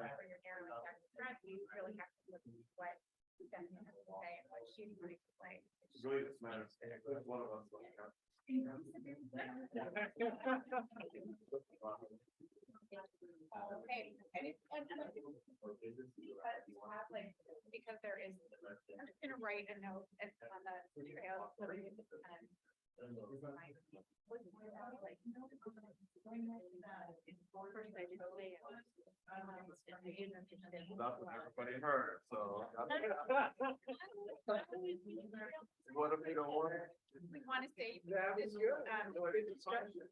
strategy, you really have to look at what Stephanie has to say and what she needs to play. Really, this matters. One of us. Okay. Because there is, I'm just gonna write a note on the trail. Everybody heard, so. What if you don't want it? We want to say. That was good. Good discussion.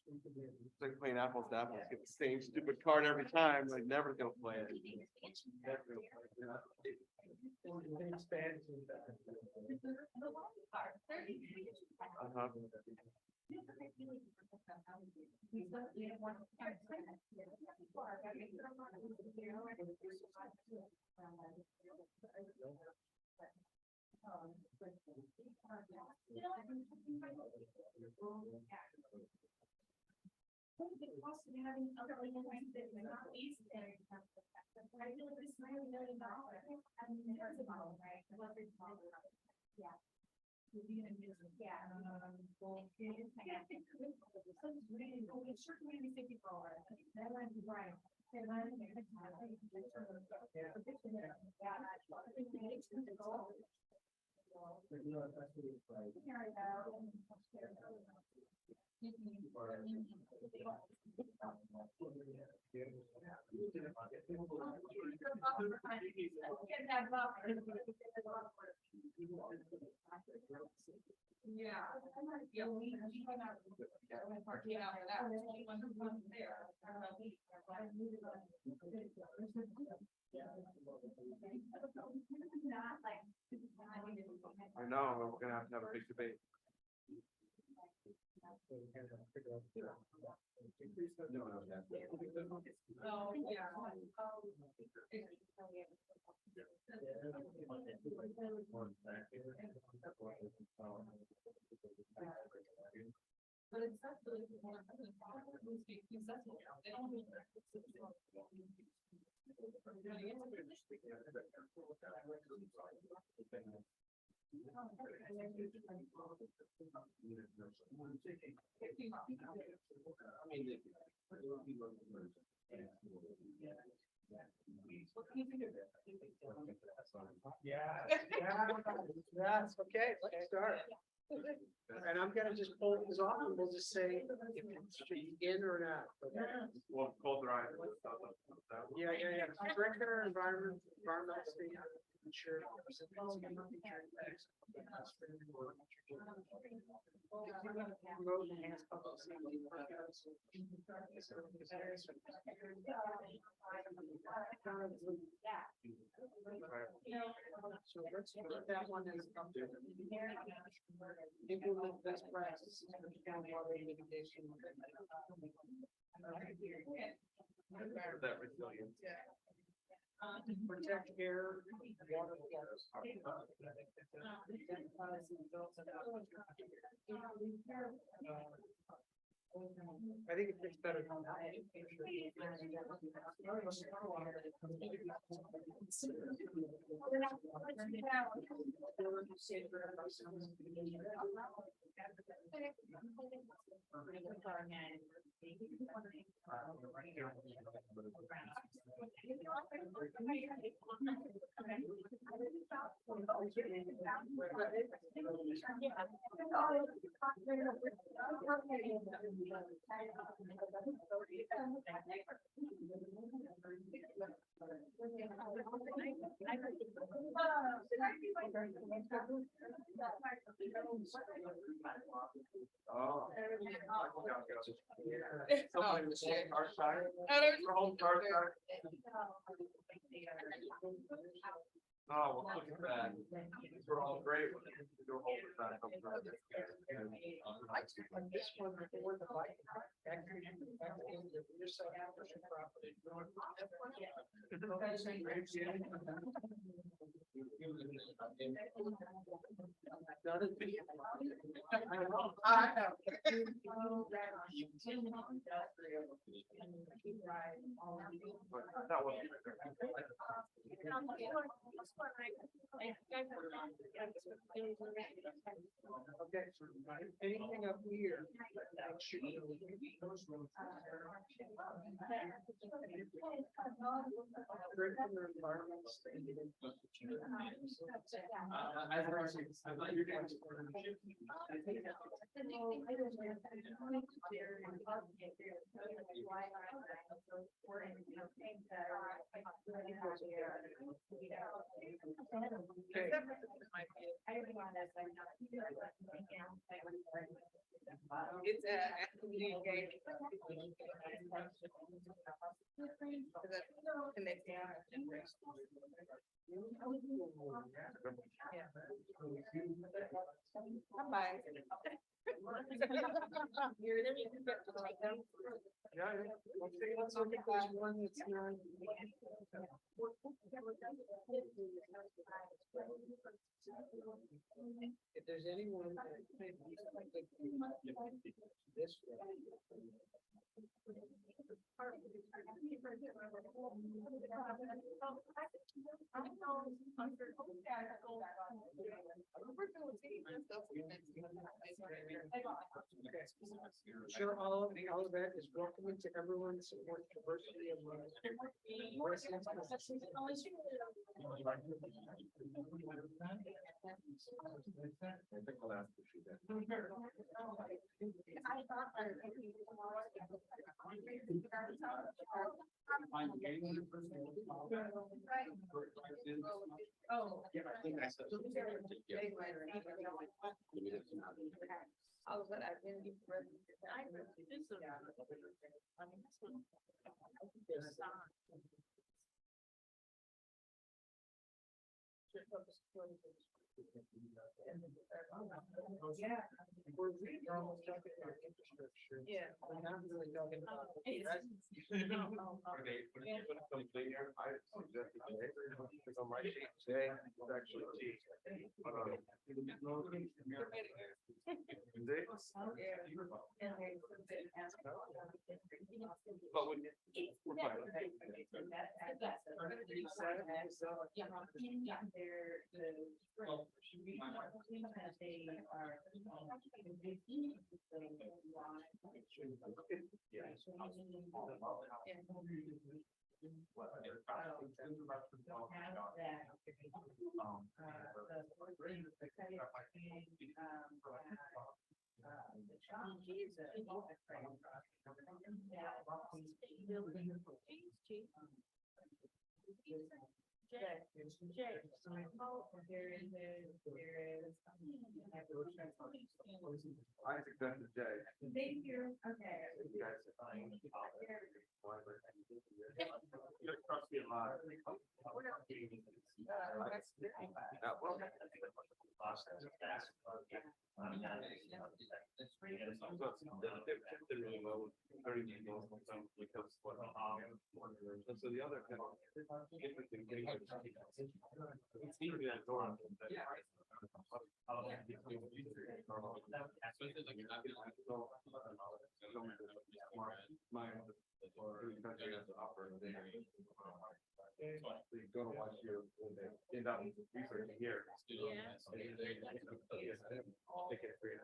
It's like playing apples to apples, get the same stupid card every time, like never gonna play it. Never gonna play it. Uh-huh. I know, we're gonna have to have a big debate. That's okay, let's start. And I'm gonna just pull this off and we'll just say if it's in or not. Okay? Well, cold dry. Yeah. Director, environmental state, ensure. So let's put that one as. Implement best practices for county water mitigation. That resilience. Protect air, water. I think it's better. Oh, well, look at that. These were all great. I took on this one before the bike. Actually, you're so property. Okay, so anything up here? It's let's look at this one that's not. If there's anyone that thinks this way. Sure, all of that is welcoming to everyone, support diversity of. Oh. All of that I've been. Yeah. We're almost talking about infrastructure. Yeah. We're not really talking about. On my sheet today, it's actually. I think that's the day. Thank you. Okay. You guys are fine. Trust me a lot. So the other. You're gonna watch your, end up researching here. Take it free.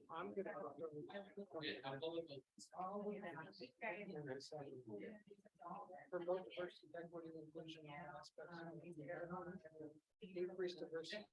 I'm gonna. Promote diversity, equity, and inclusion. Increase diversity.